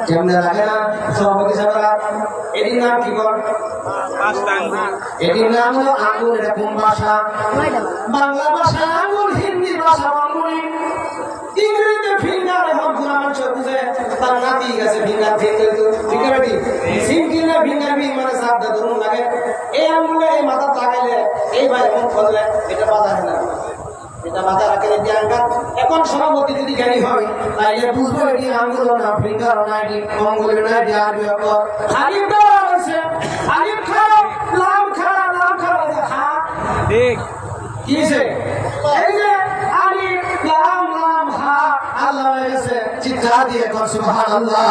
কেমনে লাগে না? সভাপতি সাহেবরা এটির নাম কি কর? এটির নাম হলো আঙ্গুল। এটা কোন ভাষা? বাংলা ভাষা আঙ্গুল, হিন্দি ভাষা আঙ্গুলি, ইংরেজিতে ফিঙ্গার। এখন পুরা মানুষ বুঝে তার নাতি গেছে ফিঙ্গার ফিঙ্গার সিঙ্কিলে ফিঙ্গার মানে সাবধান ধরুন লাগে। এই আঙ্গুলে এই মাথা লাগাইলে এই ভাই মুখ ফলে এটা বাধা হয় না, এটা বাধা রাখে এটি আঙ্গার। এখন সভাপতি যদি জ্ঞানী হয় তাইলে বুঝবো এটি আঙ্গুল না ফিঙ্গার না, এটি অঙ্গুলি না, এটি আরবি অক্ষর। আলিফ দেওয়া হয়েছে, আলিফ খাড়া লাম খাড়া লাম খাড়া হা ঠিক কি হয়েছে? এই যে আলিফ লাম লাম হা আল্লাহ হয়ে গেছে। চিৎকার দিয়ে কর সুবহানাল্লাহ।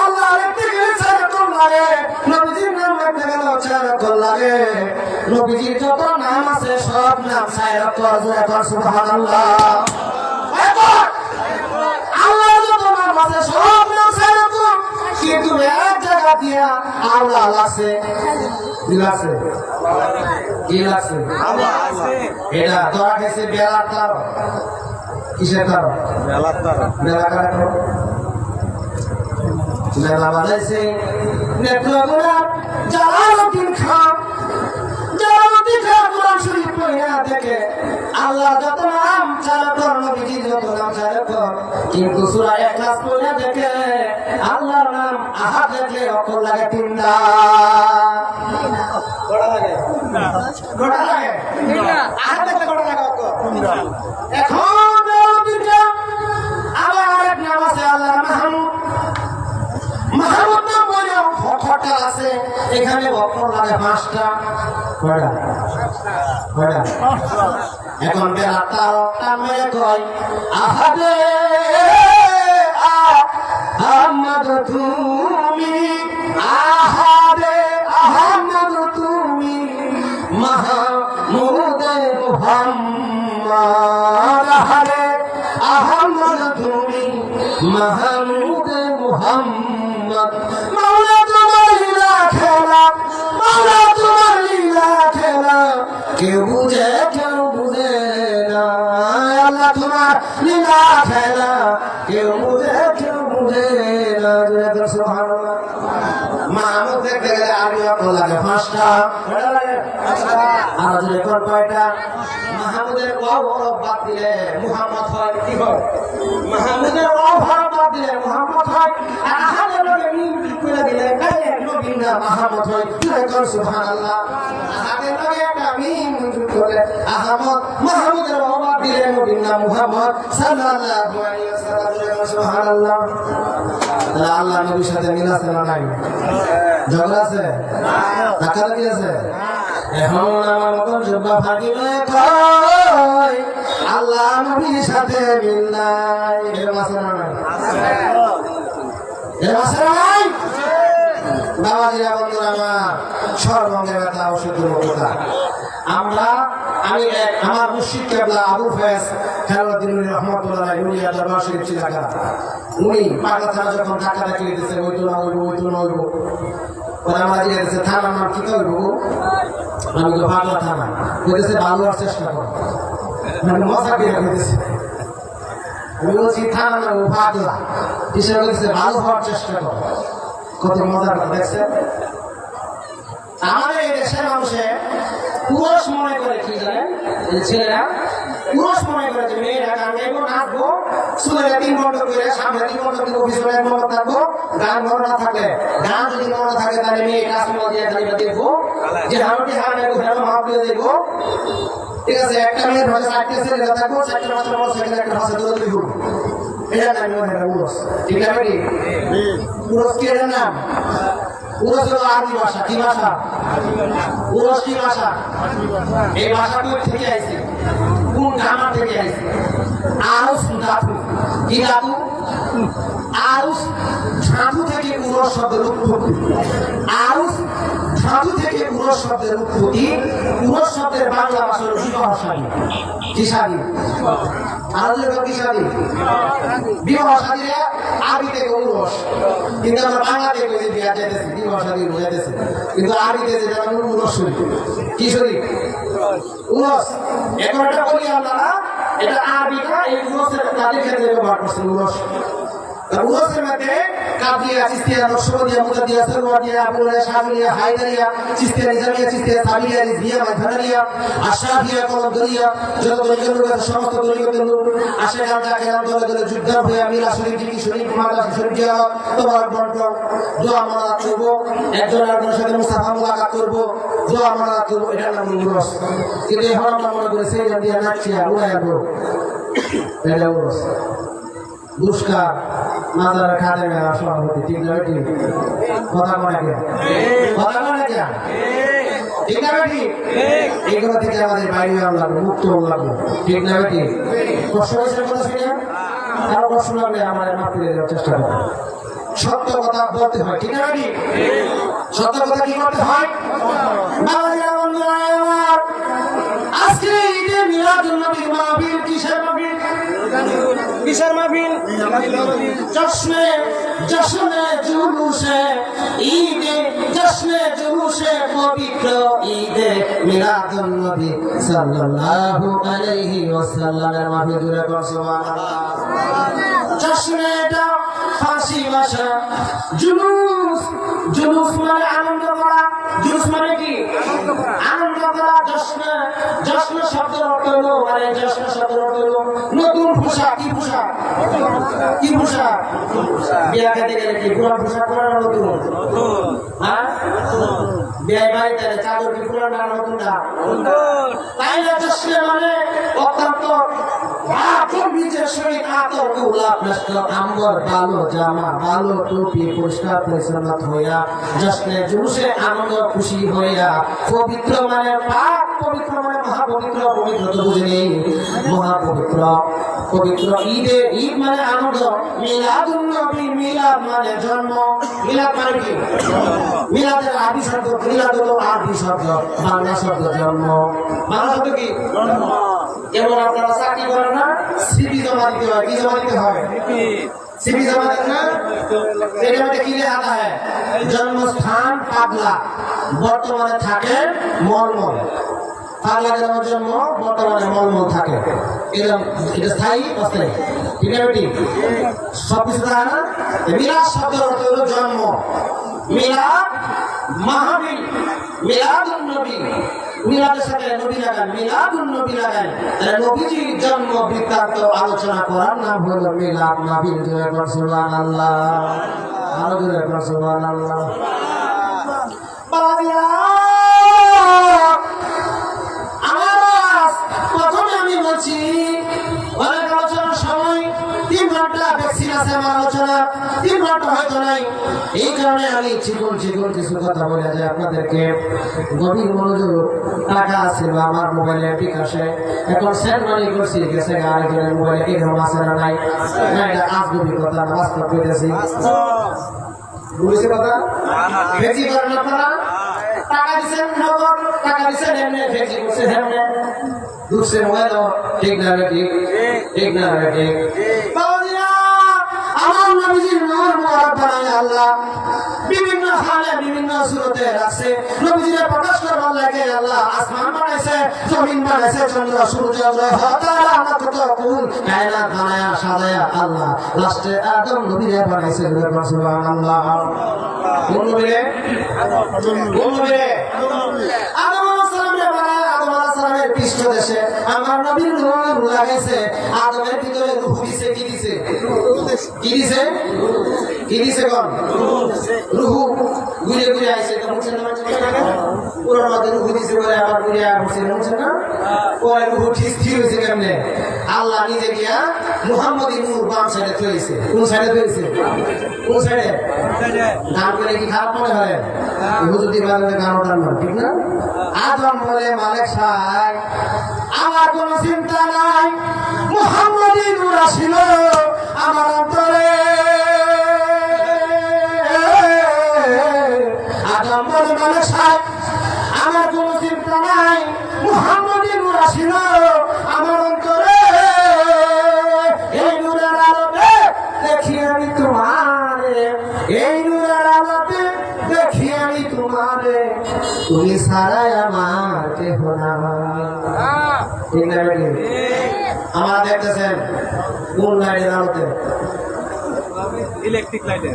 আল্লাহ দেখতে গেলে সেরকম লাগে, নবীজির নাম দেখতে গেলে সেরকম লাগে। নবীজির যত নাম আছে সব নাম সেরকম। সুবহানাল্লাহ। আল্লাহ যত নাম আছে সব নাম সেরকম, কিন্তু এক জায়গা দিয়া আল্লাহ আছে। কি আছে? কি আছে? এটা ধরা গেছে বেলার তার। কিসের তার? বেলার তার। বেলা কার বেলা বাজাইছে নেত্রকোনা জালালউদ্দিন খান। জালালউদ্দিন খান কোরআন শরীফ পড়িয়া দেখে আল্লাহ যত নাম চালকর, নবীজি যত নাম চালকর, কিন্তু সূরা ইখলাস পড়িয়া দেখে আল্লাহর নাম আহাদ দেখলে অক্ষর লাগে 3টা। কটা লাগে? কটা লাগে? আহাদ দেখলে কটা লাগে অক্ষর? এখন জালালউদ্দিন খান আবার আরেক নাম আছে আল্লাহর মাহমুদ। মাহমুদ নাম বলে অক্ষরটা আছে, এখানে অক্ষর লাগে 5টা। কয়টা? কয়টা? এখন বেলা তারটা মেয়ে কয় আহাদে আহমদ তুমি, আহাদে আহমদ তুমি, মাহমুদে মুহাম্মদ। আহাদে আহমদ তুমি, মাহমুদে মুহাম্মদ। মাওলা তোমার লীলা খেলা, মাওলা তোমার লীলা খেলা, কেউ বুঝে কেউ বুঝে না। আল্লাহ তোমার লীলা খেলা কেউ বুঝে না। সুবহানাল্লাহ। মাহমুদ দেখতে গেলে আগে অত লাগে 5টা, আর যদি কোন কয়টা মাহমুদের অভাব বাদ দিলে মুহাম্মদ হয় কি হয়? মাহমুদের অভাব বাদ দিলে মুহাম্মদ হয়, আর আহাদের লগে মিল করে দিলে কালে নবী না মুহাম্মদ হয়। কি হয়? সুবহানাল্লাহ। আহাদের লগে একটা মিল করে আহমদ মাহমুদের অভাব দিলে নবী না মুহাম্মদ সাল্লাল্লাহু আলাইহি ওয়াসাল্লাম। সুবহানাল্লাহ। আল্লাহ নবীর সাথে মিল আছে না নাই? ঝগড়া আছে? ধাক্কাধাক্কি আছে? এখন আমার মতন জুব্বা ফাটিলে কয় আল্লাহ নবীর সাথে মিল নাই। এরকম আছে না নাই? এরকম আছে না নাই? বাবাজিরা, বন্ধুরা আমার, সর্বঙ্গে ব্যথা ওষুধের কথা। আমার মুর্শিদ কেবলা আবু ফয়েজ খেলাউদ্দিন রহমতুল্লাহ উনিয়া দরবার শরীফ চিলাকা, উনি পাগলা থানা যখন ঢাকা ডাকি দিতেছে ওই তো না হইব ওরা আমার দিয়েছে থানার নাম কি করব? আমি তো পাগলা থানা বলেছে ভালো হওয়ার চেষ্টা করো, মানে মজা দিয়ে দিতেছে। আমি বলছি থানা না ও পাগলা হিসেবে বলছে ভালো হওয়ার চেষ্টা করো। কত মজা দেখছে। আমাদের এই দেশের মানুষে পুরুষ মনে করে কি জানেন, ছেলেরা পুরুষ মনে করে যে মেয়েরা গান গাইবো, নাচবো, চুলের 3 ঘন্টা করে সামনে 3 ঘন্টা দিব, পিছনে 1 ঘন্টা থাকবো। গান মনে না থাকলে, গান যদি মনে থাকে তাহলে মেয়ে কাশ্মীর দিয়ে গাড়িটা দেখবো, যে হামটি হামে মহাপ্রিয় দেখবো। ঠিক আছে, একটা মেয়ের ভাষা 4টে ছেলেরা থাকবো, 4টে ভাষা ছেলে একটা ভাষা তুলে দিব। এটা আমি মনে হয় পুরুষ। ঠিক আছে কি পুরুষ? কি এর নাম? পুরুষ হলো আরবি ভাষা। কি ভাষা? পুরুষ কি ভাষা? এই ভাষা থেকে আইছে, কোন গ্রামার থেকে আইছে? আরুস ধাতু। কি ধাতু? আরুস ধাতু থেকে পুরুষ শব্দের উৎপত্তি। আরুস ধাতু থেকে পুরুষ শব্দের উৎপত্তি। পুরুষ শব্দের বাংলা ভাষার বিবাহ শাদী। কি শাদী? আরবি কি শাদী? বিবাহ শাদীরা আরবি থেকে উরস, কিন্তু আমরা বাংলা থেকে বিয়া যেতেছি বিবাহ শাদী বুঝাইতেছি, কিন্তু আরবিতে যেটা উরস শরীর। কি শরীর? উরস। এখন এটা বলি আপনারা, এটা আরবিটা এই উরসের তাদের ক্ষেত্রে ব্যবহার করছেন। উরস উরসের মধ্যে কাবলিয়া, চিস্তিয়া, নকশবন্দিয়া, মুজাদ্দিয়া, সরওয়ার্দিয়া, আবুলিয়া, শাহরিয়া, হায়দারিয়া, চিস্তিয়া, নিজামিয়া, চিস্তিয়া, সাবিলিয়া, রিজভিয়া, মাইফানালিয়া, আশরাফিয়া, কলমদরিয়া, যত দলীয় লোক আছে সমস্ত দলীয় লোক আসে। গাঁজা খেলাম দলে দলে যুদ্ধ হয়ে মিলা শরীফ, ডিগ্রি শরীফ, মাদ্রাসা শরীফ জিয়ারত, তোমার বন্টন, দোয়া মানাত করবো, একজন আরেকজনের সাথে মুসাফা মুলাকাত করবো, দোয়া মানাত করবো। এটার নাম উরস। কিন্তু এখন আমরা মনে করি সেই দিয়া নাচিয়া উড়াইবো, এটা উরস। দুষ্কা মাজার খাদে মেলা সভাপতি। ঠিক না? ঠিক কথা বলে কে? কথা বলে কে? ঠিক না? ঠিক এগুলো থেকে আমাদের বাইরে লাগবে, মুক্ত লাগবে। ঠিক না? ঠিক কষ্ট হয়েছে কথা শুনে আরো কষ্ট লাগলে আমার মাফি দেওয়ার চেষ্টা করবে। সত্য কথা বলতে হয়। ঠিক না? ঠিক সত্য কথা কি করতে হয়? আজকে ঈদে মিলাদুন নবীর মাহফিল কিসের মাহফিল? কিসের মাহফিল? জশ্নে জুলুসে ঈদে, জশ্নে জুলুসে পবিত্র ঈদে মিলাদুন নবী সাল্লাল্লাহু আলাইহি ওয়াসাল্লামের মাহফিল। জুড়ে বল সুবহানাল্লাহ। জশ্নেটা ফার্সি ভাষা। জুলুস, জুলুস মানে আনন্দ করা। জুলুস মানে কি? আনন্দ করা। জশ্ন শব্দের অর্থ হলো, মানে জশ্ন শব্দের অর্থ হলো নতুন পোশাক। কি পোশাক? কি পোশাক? বিয়া খেতে গেলে কি পুরান পোশাক পরা নতুন? হ্যাঁ, বিয়ে বাড়িতে চাদর কি পুরান না নতুনটা? তাই না? জশ্ন মানে অত্যন্ত ভালো জামা, ভালো টুপি, পরিষ্কার পরিচ্ছন্ন হইয়া জশ্নে জুলুসে আনন্দ খুশি হইয়া, পবিত্র মানে পাক, পবিত্র মানে মহাপবিত্র, পবিত্র তো বুঝিনি, মহাপবিত্র পবিত্র ঈদে, ঈদ মানে আনন্দ। মিলাদুন নবী, মিলাদ মানে জন্ম। মিলাদ মানে কি? মিলাদের আরবি শব্দ, মিলাদ হলো আরবি শব্দ, বাংলা শব্দ জন্ম। বাংলা শব্দ কি? জন্ম। যেমন আপনারা চাকরি করেন না, সিভি জমা দিতে হয়। কি জমা দিতে হয়? সিভি জমা দেন না? এর মধ্যে কি লেখা হয়? জন্মস্থান পাগলা, বর্তমানে থাকে মলমল। পাগলা গ্রামের জন্ম, বর্তমানে মলমল থাকে। এরকম এটা স্থায়ী অস্থায়ী, ঠিক আছে বেটি? সবকিছু থাকে না। মিলাদ শব্দের অর্থ হলো জন্ম। মিলাদ মাহফিল, মিলাদুন নবী, মিলাদের সাথে নবী লাগান, মিলাদুন নবী লাগান। নবীজির জন্ম বৃত্তান্ত আলোচনা করার নাম হলো মিলাদ মাহফিল। সুবহানাল্লাহ, আরো জোরে সুবহানাল্লাহ। প্রথমে আমি বলছি অনেক আলোচনার সময় 3 ঘন্টা ভ্যাকসিন আছে, আমার আলোচনা 3 ঘন্টা হয়তো নাই। এই কারণে আমি চিকন চিকন কিছু কথা বলে যে আপনাদেরকে গভীর মনোযোগ। টাকা আছে বা আমার মোবাইলে বিকাশে এখন সেন্ড মানি করছি, গেছে আরেকজনের মোবাইলে এরকম আছে না নাই? না, এটা আজগবি কথা, বাস্তব পেতেছি। বুঝেছি কথা? ভেজি করেন আপনারা? টাকা দিচ্ছেন নগদ, টাকা দিচ্ছেন এমনি, ভেজি করছেন এমনি, ঢুকছে মোবাইল। ঠিক না ঠিক? ঠিক না ঠিক? আমার নবীজির নূর মুবারক বানায় আল্লাহ বিভিন্ন হালে বিভিন্ন সুরতে রাখছে। নবীজির প্রকাশ করবার লাগে আল্লাহ আসমান বানাইছে, জমিন বানাইছে, চন্দ্র সূর্য গ্রহ তারা নক্ষত্র কুল কায়নাত বানায়া সাজায়া আল্লাহ লাস্টে আদম নবীরে বানাইছে। সুবহানাল্লাহ। কোন নবীরে? কোন নবীরে? আদম আলাইহিস সালামরে বানায় আদম আলাইহিস সালামের পৃষ্ঠদেশে আমার নবীর নূর লাগাইছে। আদমের ভিতরে রূহ দিছে। কি দিছে? কি দিছে? কি দিছে? কোন রূহ ঘুরে ঘুরে আইছে। এটা বুঝছেন না? পুরো মাঝে রূহ দিছে বলে আবার ঘুরে আসছে, বুঝছেন না? ওই রূহ ঠিক স্থির হয়েছে কেমনে? আল্লাহ নিজে গিয়া মুহাম্মদী নূর বাম সাইডে থইছে। কোন সাইডে থইছে? কোন সাইডে? গান করে কি খারাপ মনে হয়? হুজুরদি বাংলাতে গান ওঠার না, ঠিক না? আদম বলে মালিক সাহেব আমার কোনো চিন্তা নাই, মুহাম্মদী নূর আসিল আমার অন্তরে। আদম বলে মালিক সাহেব আমার কোনো চিন্তা নাই, মুহাম্মদী নূর আসিল আমার অন্তরে। এই নূরের আলোতে দেখি আমি তোমারে, এই নূরের আলোতে দেখি আমি তোমারে, তুমি ছাড়াই আমার কেহ নাই। ঠিক না বেটি? আমার দেখতেছেন কোন লাইটের আলোতে? ইলেকট্রিক লাইটে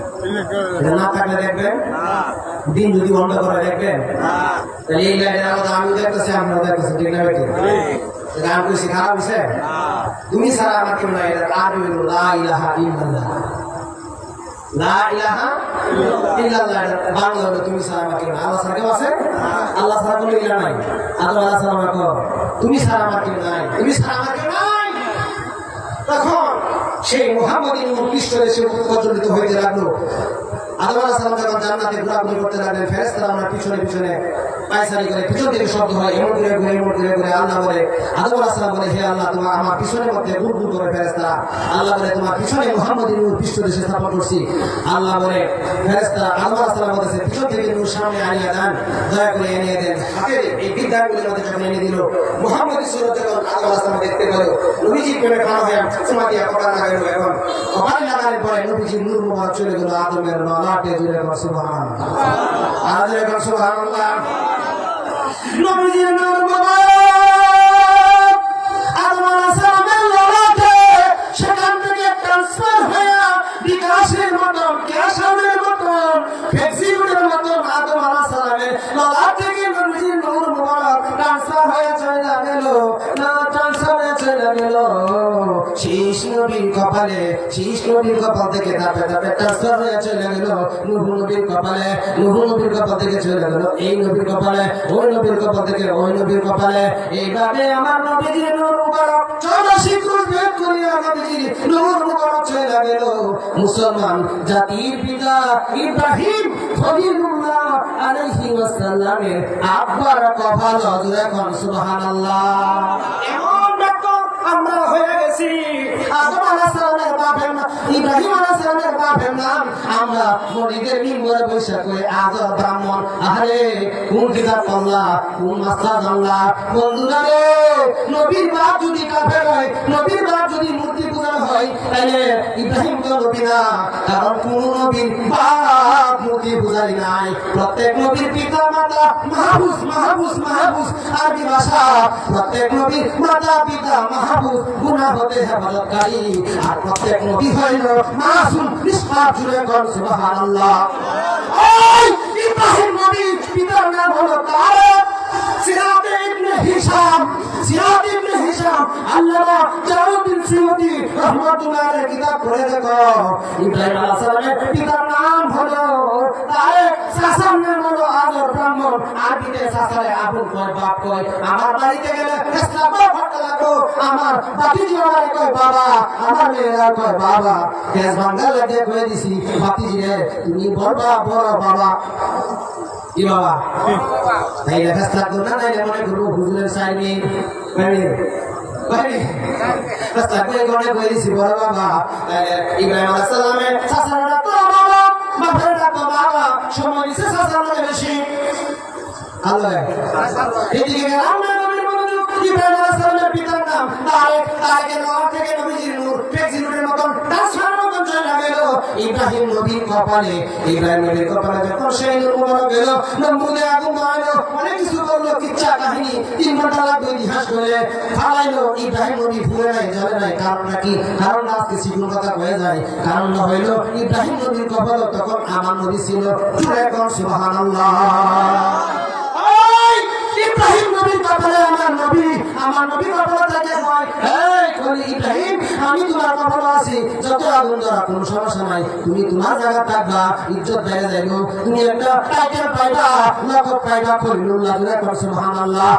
না থাকলে দেখবেন, দিন যদি বন্ধ করে দেখবেন, তাহলে এই লাইটের আলোতে আমি দেখতেছি, আপনারা দেখতেছেন। ঠিক না বেটি? গান কইছি খারাপ হয়েছে? তুমি ছাড়া আমার কেউ নাই। আর লা ইলাহা ইল্লাল্লাহ, লা ইলাহা ইল্লাল্লাহ বাংলা হলো তুমি ছাড়া আমার কেউ নাই। আল্লাহ ছাড়া কেউ আছে? আল্লাহ ছাড়া কোনো ইলাহ নাই। আদম আলাইহিস সালাম কো তুমি ছাড়া আমার কেউ নাই, তুমি ছাড়া আমার কেউ নাই। তখন সেই মুহাম্মদী নূর পৃষ্ঠদেশে প্রজ্বলিত হইতে লাগলো। আদম আলাইহিস সালাম যখন জান্নাতে ঘোরাঘুরি করতে লাগলেন, ফেরেশতারা আমার পিছনে পিছনে পায়চারি করে, পিছন থেকে শব্দ হয়, এমন করে ঘুরে এমন করে ঘুরে। আল্লাহ বলে, আদম আলাইহিস সালাম বলে, হে আল্লাহ তোমার আমার পিছনের মধ্যে গুড় গুড় করে ফেরেশতারা। আল্লাহ বলে, তোমার পিছনে মুহাম্মদী নূর পৃষ্ঠদেশে স্থাপন করছি। আল্লাহ বলে, ফেরেশতারা আদম আলাইহিস সালাম বলেছে, পিছন থেকে নূর সামনে আনিয়ে দেন, দয়া করে এনে দেন। হাতে এই বিদ্যাগুলোর মধ্যে যখন এনে দিল, মুহাম্মদী সুরত যখন আদম আলাইহিস সালাম দেখতে পেল, নবীজি প্রেমে খাওয়া হয়ে চুমা দিয়া কপাল লাগাইল। এবং কপাল লাগানোর পরে নবীজির নূর মুবারক চলে গেল আদমের ললাটে। জুড়ে সুবহানাল্লাহ, আর জুড়ে সুবহানাল্লাহ। নবীজির নূর মুবারক আদম আলাইহিস সালামের ললাটে সেখান থেকে ট্রান্সফার হয়ে বিকাশের মতন, ক্যাশামের মতন, ফ্যাক্সিমের মতন আদম আলাইহিস সালামের ললাট থেকে নবীজির নূর মুবারক ট্রান্সফার হয়ে চলে গেল। না ট্রান্সফার হয়ে চলে গেল শীষ নবীর কপালে, শীষ নবীর কপাল থেকে ধাপে ধাপে ট্রান্সফার হয়ে চলে গেল নূহ নবীর কপালে, নূহ নবীর কপাল থেকে চলে গেল এই নবীর কপালে, ওই নবীর কপাল থেকে ওই নবীর কপালে। এইভাবে আমার নবীজির নূর মুবারক 84 ক্রোশ ভেদ করিয়া নবীজির নূর মুবারক চলে গেল মুসলমান জাতির পিতা ইব্রাহিম খলিলুল্লাহ আলাইহি ওয়াসাল্লামের আব্বার কপাল। এখন সুবহানাল্লাহ। এমন ব্যাপার আমরা হয়ে গেছি আদম আলাইহিস সালামের বাপের নাম ইব্রাহিম আলাইহিস সালামের বাপের নাম আমরা মরিদের মিম্বরে বসে করে আদর ব্রাহ্মণ। আরে কোন কিতাব পড়লা, কোন মাসলা জানলা? বন্ধুরা রে, নবীর বাপ যদি কাফের হয়, নবীর বাপ যদি মূর্তি পূজা হয়, হয় তাহলে ইব্রাহিম তো নবী না, কারণ কোন নবীর বাপ মতি বুঝাই নাই। প্রত্যেক নবীর পিতা মাতা মাহফুজ মাহফুজ মাহফুজ আরবি ভাষা, প্রত্যেক নবীর মাতা পিতা মাহফুজ গুনাহ হতে হেফাজতকারী, আর প্রত্যেক নবী হইল মাসুম নিষ্পাপ। জুড়ে কর সুবহানাল্লাহ। ওই ইব্রাহিম নবীর পিতার নাম হলো তারেক সিরাত ইবনে হিশাম। সিরাত ইবনে হিশাম আল্লামা জালালউদ্দিন সুয়ুতী রাহমাতুল্লাহ আলাইহি কিতাব পড়ে দেখো, ইব্রাহিম আলাইহিস সালামের পিতার নাম হলো তারেক, চাচার নাম হলো আদর ব্রাহ্মণ। আরবিতে চাচারে আবুল কয়, বাপ কয়। আমার বাড়িতে গেলে ইসলাম ভাটা লাগো, আমার বাতিজি বাড়ি কয় বাবা, আমার মেয়েরা কয় বাবা। দেশ বাঙ্গাল লাগে কয়ে দিছি বাতিজি রে তুমি বলবা বড় বাবা। কি বাবা তাই লেখা থাকতো না, নাইলে মনে করবো হুজুরের সাইনি ইব্রাহিম আলাইহিস সালামের চাচারা ডাকতো বাবা, বাপের ডাকতো বাবা, সময় দিছে চাচার নামে বেশি। আল্লাহ এদিকে ইব্রাহিম আলাইহিস সালামের পিতার নাম তারেক, তারেকের নাম থেকে নবীজির নূর ফেক্সিনুরের মতন ট্রান্সফার মতন চলে গেল ইব্রাহিম নবীর কপালে। ইব্রাহিম নবীর কপালে যখন সেই নূর মুবারক গেল, নমরুদে আগুন ধরাইলো, অনেক কিছু করলো, কিচ্ছা কাহিনী 3 ঘন্টা লাগবে ইতিহাস করে ফালাইলো। ইব্রাহিম নবী ভুলে নাই, জ্বলে নাই। কারণটা কি? কারণ আজকে সিগুন কথা হয়ে যায়। কারণ হইল ইব্রাহিম নবীর কপালে তখন আমার নবী ছিল। জুড়ে কর সুবহানাল্লাহ। ইব্রাহিম নবীর কপালে আমার নবী কপালে থাকে হয়, এই কলি ইব্রাহিম আমি তোমার কপালে আছি, যত আগুন ধরা কোনো সমস্যা নাই, তুমি তোমার জায়গা থাকবা, ইজ্জত বেড়ে যাইব, তুমি একটা টাইটেল পাইবা, লকব পাইবা, খলিলুল্লাহ। সুবহানাল্লাহ।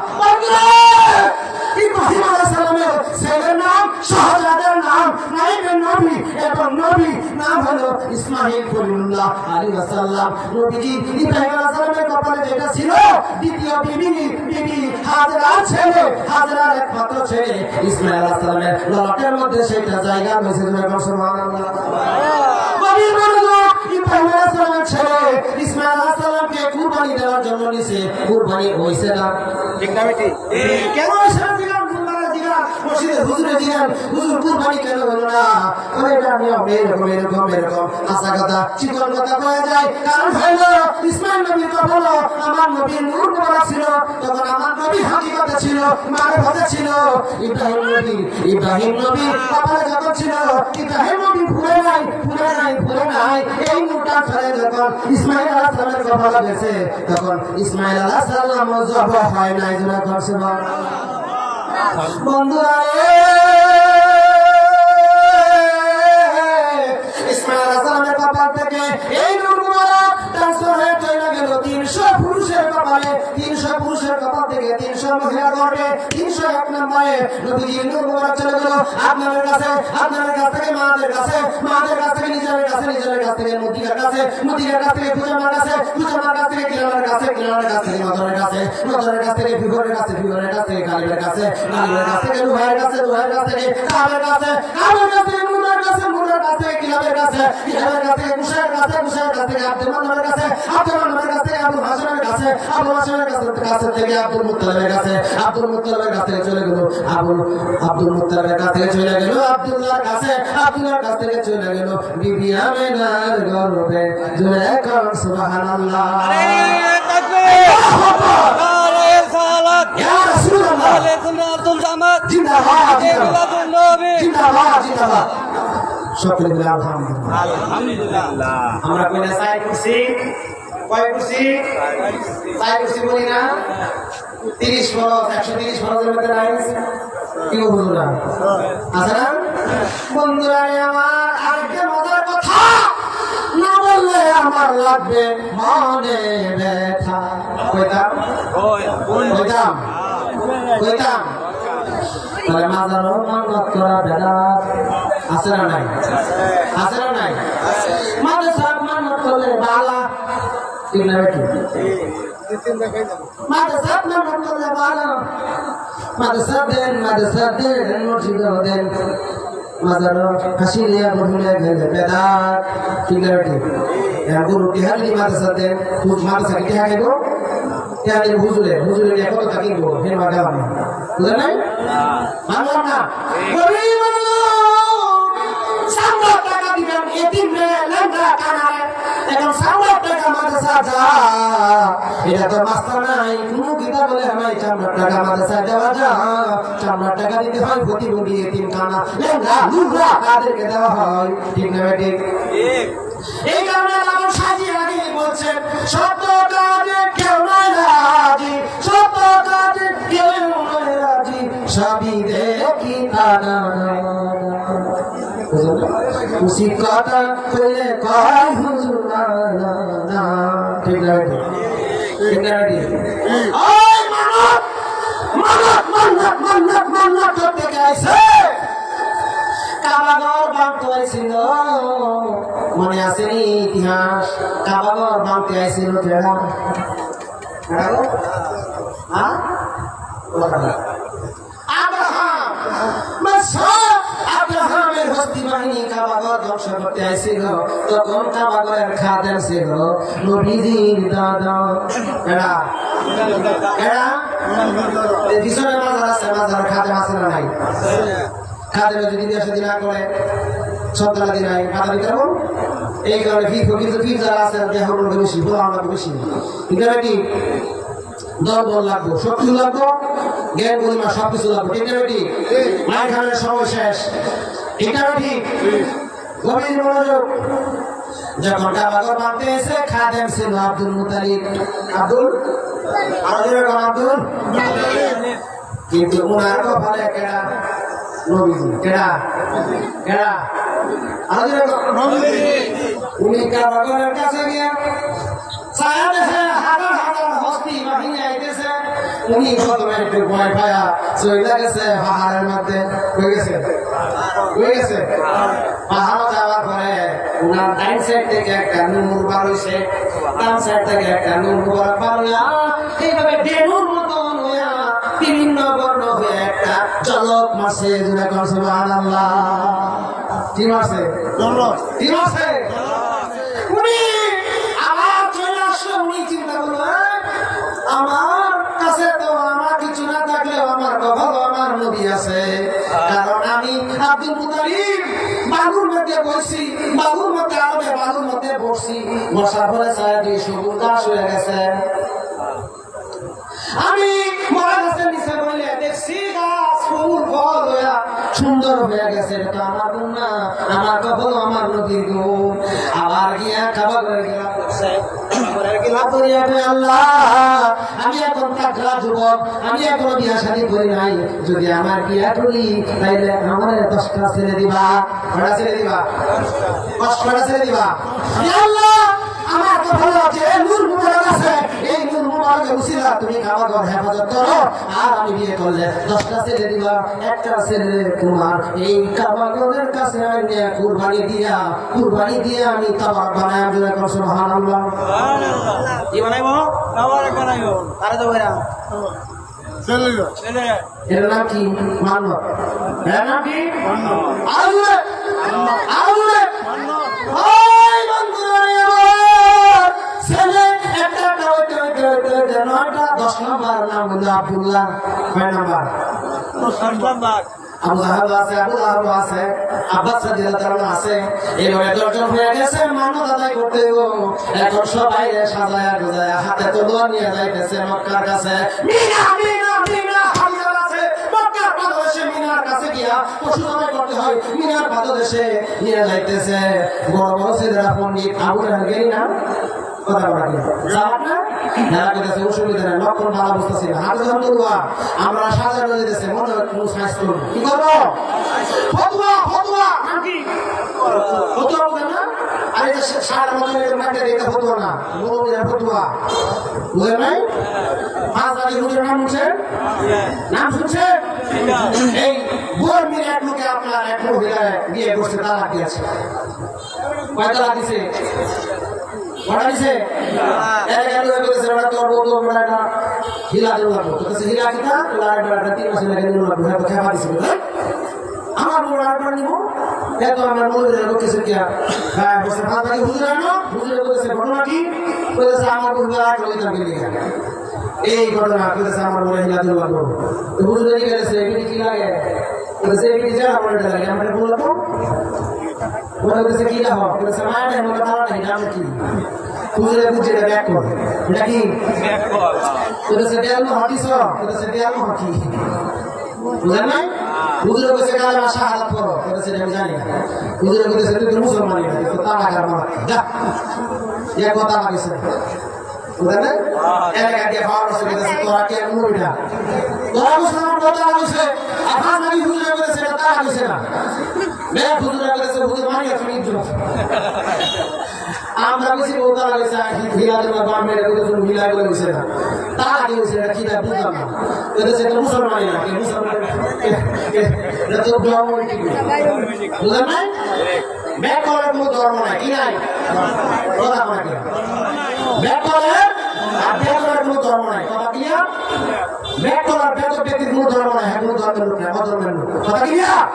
ইব্রাহিম আলাইহিস সালামের ছেলের নাম শাহজাদের নাম নাইবের নবী এবং নবী নাম হলো ইসমাঈল খলিলুল্লাহ আলাইহিস সালাম। নবীজি ইব্রাহিম আলাইহিস সালামের কপালে যেটা ছিল, দ্বিতীয় বিবি হাজরার ছেলে, হাজরার একমাত্র ছেলে ইসমাঈল আলাইহিস সালামের ললাটের মধ্যে সেটা জায়গা হয়েছে। সুবহানাল্লাহ। ইব্রাহিম আলাইহিস সালামের ছেলে ইসমাঈল আলাইহিস সালামকে কুরবানি দেওয়ার জন্য নিছে, কুরবানি হইছে না? ঠিক না বেটি? কেন হইছে না? মসজিদে হুজুরে দিলেন, হুজুর কুরবানি কেন হলো না? এটা নিয়ম এরকম আশা কথা চিকন কথা বলা যায়। কারণ হইল ইসমাঈল নবীর কপাল আমার নবীর নূর মুবারক ছিল, তখন আমার নবী হাকিকতে ছিল, মারিফতে ছিল। ইব্রাহিম নবী কপালে যখন ছিল, ইব্রাহিম নবী ভুলে নাই। এই নূরটা ফেলে যখন ইসমাঈল আলাইহিস সালামের কপালে গেছে, তখন ইসমাঈল আলাইহিস সালাম জবাব হয় নাই। জোরে করছে বন্ধুরা, ইসমাঈল আলাইহিস সালামের কপাল থেকে এই নূর মুবারক ট্রান্সফার হয়ে চলে গেল 300 পুরুষের কপালে। 300 পুরুষের কপাল থেকে 300 মহিলা গর্ভে 301 নম্বরে নবীজির নূর মুবারক চলে গেল আপনাদের কাছে, আপনাদের কাছ থেকে মাদের কাছে, মাদের কাছ থেকে নিজের কাছে, নিজের কাছ থেকে মুদিকার কাছে, মুদিকার কাছ থেকে পূজামার কাছে, পূজামার কাছ থেকে কিলানের কাছে, কিলানের কাছ থেকে নজরের কাছে, নজরের কাছ থেকে ফিগরের কাছে, ফিগরের কাছ থেকে গালিবের কাছে, গালিবের কাছ থেকে রুহায়ের কাছে, রুহায়ের কাছ থেকে কাবের কাছে, কাবের কাছ থেকে মুনার কাছে, মুনার কাছ থেকে কিলাবের কাছে, কিলাবের কাছ থেকে মুশায়ের কাছে, মুশায়ের কাছ থেকে আব্দুল মান্নানের কাছে, আব্দুল মান্নানের কাছ থেকে আবুল হাশিমের কাছে, আবুল হাশিমের কাছে থেকে আব্দুল মুত্তালিবের কাছে, আব্দুল মুত্তালিবের কাছ থেকে চলে গেল আব্দুল মুত্তালিবের কাছ থেকে চলে গেল আব্দুল্লাহর কাছে, আব্দুল্লাহর কাছ থেকে চলে গেল বিবি আমিনার গর্ভে। জোরে কর সুবহানাল্লাহ। ইয়া রাসূলুল্লাহ আব্দুল জামাত জিন্দাবাদ, জিন্দাবাদ, জিন্দাবাদ। সকলে বলে আলহামদুলিল্লাহ। আমরা কইনা চাই খুশি, কয় খুশি? চাই খুশি বলি না? 30 ফরজ, 130 ফরজের মধ্যে নাই কি বলুন আছে না? বন্ধুরা আমার আরেকটা মজার কথা না বললে আমার লাগবে মনে ব্যথা। কইতাম তাহলে মাজারও মান্নত করা বেদাত আছে না নাই? আছে না নাই? মাদ্রাসা মান্নত করলে বালা, ঠিক না বেটি? মাদ্রাসা মান্নত করলে বালা, মাদ্রাসা দেন মসজিদ দেন, মাজারও হাসি লিয়া বহিলে গেলে বেদাত, ঠিক না বেটি? গুরু টিহালি মাদ্রাসা দেন, মাদ্রাসা কি টিহা খাইব? টিহালি হুজুরে নিয়ে কত টা কিনবো? ফের মাগালাম না, বুঝলেন নাই? মানলাম না। যা এটা তো মাস্টার নাই কোনো কিতাব বলে নাই 4 লাখ টাকা মাদ্রাসায় দেওয়া যা 4 লাখ টাকা দিতে হয় প্রতিবন্ধী এতিমখানা লেঙ্গা লুলা তাদেরকে দেওয়া হয় ঠিক না ঠিক এই কারণে আল্লাহ সাজিয়ে লাগিয়ে বলছেন সত্য কাজে কেউ নাই রাজি সত্য কাজে কেউ নাই রাজি সবই দেখি তারা উচিত কথা কইলে কয় হুজুর না ঠিক না ঠিক না ওই মানব করতে গেছে কাবাগর বাঁধতে আইছিল মনে আছে ইতিহাস কাবাগর বাঁধতে আইছিল কেডা আব্রাহামের হস্তি বাহিনী কাবাগর ধ্বংস করতে আইছিল তখন কাবাগরের খাদেম ছিল নবীজির দাদা কেডা কেডা পিছনে মাজার আছে মাজার খাদেম আছে না নাই খাদেম যদি দেশে দিনা করে সন্তান দিন নাই মাথা দিতে পারবো এই কারণে কিন্তু ফির যারা আছে দেহ বেশি বলা আমরা বেশি ঠিক আছে কি দল লাগবো শক্তি লাগবো জ্ঞান পরিমাণ সবকিছু লাগবো ঠিক না ঠিক মায়ের খানের সময় শেষ ঠিক না ঠিক গভীর মনোযোগ যখন কাবাগর বাঁধতে এসে খাদেম ছিল আব্দুল মুতালিব আব্দুল আব্দুল কিন্তু উনার কপালে কেডা নবীজি কেডা কেডা উনি কাবাগরের কাছে গিয়ে ছায়া দেখে হাজার হাজার হস্তি বাহিনী আইতেছে উনি প্রথমে একটু ভয় পায়া চলে গেছে পাহাড়ের মধ্যে হয়ে গেছে পাহাড় যাওয়ার পরে উনার ডাইন সাইড থেকে একটা নূর বার হইছে ডান সাইড থেকে একটা নূর বার হইয়া এইভাবে বেনুর মতন হইয়া বিভিন্ন বর্ণ হয়ে একটা জলক মাসে জুড়ে কর সুবহানাল্লাহ কি মাসে কি মাসে উনি আবার চলে আসলো উনি চিন্তা করলেন আমার কাছে তো আমার কিছু না থাকলেও আমার কপালে আমার নবী আছে কারণ আমি আব্দুল মুতালিব বালুর মধ্যে বসছি বালুর মধ্যে আরবে বালুর মধ্যে বসছি বসার পরে ছায়া দিয়ে সবুজ ঘাস হয়ে গেছে আমি মরা গাছের নিচে বলে দেখছি গাছ ফুল ফল হইয়া সুন্দর হয়ে গেছে এটা আমার গুণ না আমার কপাল আমার নদীর গুণ আবার গিয়া খাবার করে গেলাম আল্লাহ আমি এখন টাকলা যুবক আমি এখন বিয়া শাদী করি নাই যদি আমার বিয়া করি তাইলে আমার 10টা ছেড়ে দিবা কটা ছেড়ে দিবা 10টা ছেড়ে দিবা আল্লাহ আমার তো ভালো আছে নূর মুবারক আছে এই নূর মুবারকের উসিলা তুমি কাবাগর হেফাজত করো আর আমি বিয়ে করলে 10টা ছেড়ে দিবা একটা ছেড়ে তোমার এই কাবাগরের কাছে আইনে কুরবানি দিয়া আমি তাওয়ার বানায় দিলে সুবহানাল্লাহ কি বানাইবো তাওয়ার বানাইবো আরে তো ভাইরা এর নাম কি মানব এর নাম কি আল্লাহ আল্লাহ ওই বন্ধুরা ছেলে একটা 9টা 10 নম্বর নাম হলো আব্দুল্লাহ কয় নাম্বার 10 নাম্বার আবু জাহাল আছে আবু লাহাব আছে আব্বাস রাদিয়াল্লাহু আছে এইভাবে 10 জন হয়ে গেছে মানত আদায় করতে এখন সবাই সাজায়া গোজায়া হাতে তলোয়ার নিয়ে যাইতেছে মক্কার কাছে মিনা মিনা মিনা হামজার আছে মক্কার পাদদেশে মিনার কাছে গিয়া পশু জবাই করতে হয় মিনার পাদদেশে নিয়ে যাইতেছে বড় বড় ছেলেরা পণ্ডিত আবু জাহাল গেলি না কথা বলা যাক না যারা কইতেছে অসুবিধা নাই লক্ষণ ভালো বুঝতেছি হাত ধরে দোয়া আমরা সাজানো দিতেছে মনে হয় কোন সাইজ করব কি করব ফতোয়া নাকি ফতোয়া বুঝেন না আরে সারা মনে মাঠে এটা ফতোয়া না মুরব্বির ফতোয়া বুঝেন নাই মাঝারি হুজুর নাম শুনছে এই বর্মির এক লোকে আপনার এক মহিলা বিয়ে করছে তালাক দিয়েছে কয় তালাক দিছে বড় দিছে এক এক লোক কইছে ওটা তোর বউ তো বড় না হিলা দেব লাগবে তো কইছে হিলা কিটা লাড় লাড় 3 মাস লাগে নিল লাগবে হয়তো খেবা দিছে আমার বড় আর নিব এত আমার মহিলা লোক কিছু কি হ্যাঁ বসে ভাত ভাই হুজুর আনো হুজুর কইছে ঘটনা কি কইছে আমার বউ আর লইতা গেলি এই ঘটনা কইছে আমার বড় হিলা দেব লাগবে তো হুজুর কি কইছে কি লাগে কইছে কি যা আমার লাগে আমরা বললাম ওরা বলতেছে কি দেখো বলতেছে মায়ের টাইম ওটা তারা নাই নাম কি হুজুরে বুঝে এটা ব্যাক কর এটা কি বলতেছে দেয়াল হকিস বলতেছে দেয়াল হকি বুঝলেন না হুজুরে বলতেছে কালে মা শাহাদাত পড়ো বলতেছে আমি জানি না হুজুরে বলতেছে তুই তো মুসলমান না তুই তো তারা কার মার যা এক কথা লাগিছে বুঝলেন না এলাকা দিয়ে খাওয়ার বসে গেছে তোরা কে মুড়িটা তোরা মুসলমান কথা লাগিছে আপনার নাকি হুজুরে বলতেছে এটা তারা লাগিছে না मैं হুজুরে বলেছে হুজুর মানি আপনি ইজ্জত আমরা বেশি বলতে লাগেছে হিলাদের বাবা মেরে বলেছে হিলা বলে বসে না তারা কি বসে এটা কি না বুঝলাম না বলেছে এটা মুসলমানই না মুসলমান এটা তো ব্রাহ্মণ কি বুঝলেন না ব্যাক করার কোনো ধর্ম নাই কি নাই কথা বলে ব্যাক করার আর ব্যাক করার কোনো ধর্ম নাই কথা ক্লিয়ার ব্যাক করার ব্যাক ব্যক্তির কোনো ধর্ম নাই হ্যাঁ কোনো ধর্মের লোক নাই অধর্মের লোক কথা ক্লিয়ার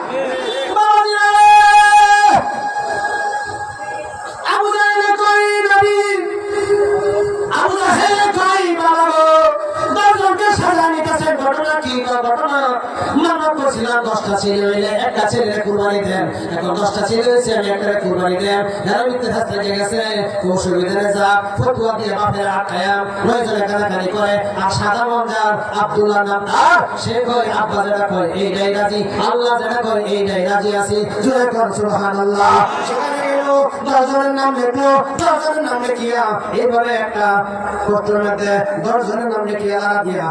ঘটনা কি ঘটনা মানব করছিলাম 10টা ছেলে হইলে একটা ছেলে কুরবানি দেন এখন 10টা ছেলে হয়েছে আমি একটা কুরবানি দেন এরা মিথ্যে শাস্ত্রে গেছে কৌশলে যা ফতুয়া দিয়ে বাপের আটকায়া 9 জনে কানাকানি করে আর সাদা মঞ্জার আব্দুল্লাহ নাম তার সে কয় আব্বা যেটা কয় এইটাই রাজি আল্লাহ যেটা কয় এইটাই রাজি আছি জোরে কর সুবহানাল্লাহ সেখানে গেল 10 জনের নাম লিখলো 10 জনের নাম লিখিয়া এইভাবে একটা পত্রের মধ্যে 10 জনের নাম লিখিয়া দিয়া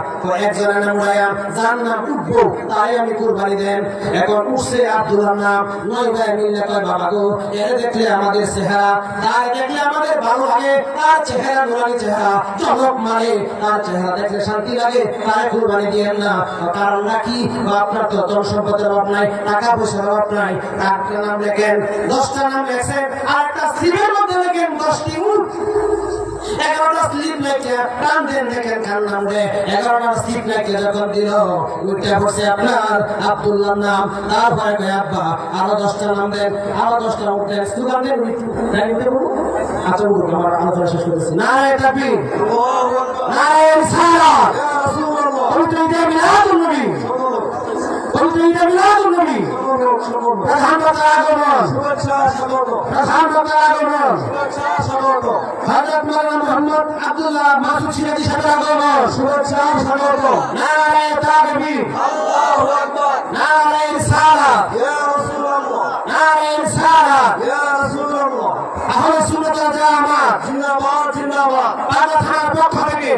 একজনের নাম উড়াইয়া যার নাম উঠবো তাই আমি কুরবানি দেন এখন উঠছে আব্দুল্লাহ নাম 9 ভাই মিলে কয় বাবা গো এর দেখলে আমাদের চেহারা তার দেখলে আমাদের ভালো লাগে তার চেহারা নুরানি চেহারা চমক মারে তার চেহারা দেখলে শান্তি লাগে তাই কুরবানি দিয়েন না কারণ নাকি আপনার তো ধন সম্পদের অভাব নাই টাকা পয়সার অভাব নাই একটা নাম লেখেন 10টা নাম লেখেন আর একটা স্লিপের মধ্যে লেখেন 10টি উট 11টা স্লিপ লেখে টান দেন দেখেন কার নাম রে 11টা স্লিপ লেখে যখন দিল উঠে বসে আপনার আব্দুল্লাহ নাম তারপরে কয় আব্বা আরো 10টা নাম দেন আরো 10টা উঠে স্লোগান দেন আচ্ছা আমার আলোচনা শেষ করতেছি নারে তাকবীর নারে রিসালাত ইয়া রাসূলুল্লাহ পবিত্র ঈদে মিলাদুন নবী পবিত্র ঈদে মিলাদুন নবী প্রধানমন্ত্রী আগমন প্রধানমন্ত্রী আগমন হযরত মাওলানা মুহাম্মদ আব্দুল্লাহ মাসুদ সিরাজি সাহেবের আগমন শুভেচ্ছা স্বাগত নারে তাকবীর আল্লাহু আকবার নারে রিসালাত ইয়া রাসূলুল্লাহ নারে রিসালাত ইয়া রাসূলুল্লাহ আহলে সুন্নাত ওয়াল জামাত জিন্দাবাদ জিন্দাবাদ পাঁচ থানার পক্ষ থেকে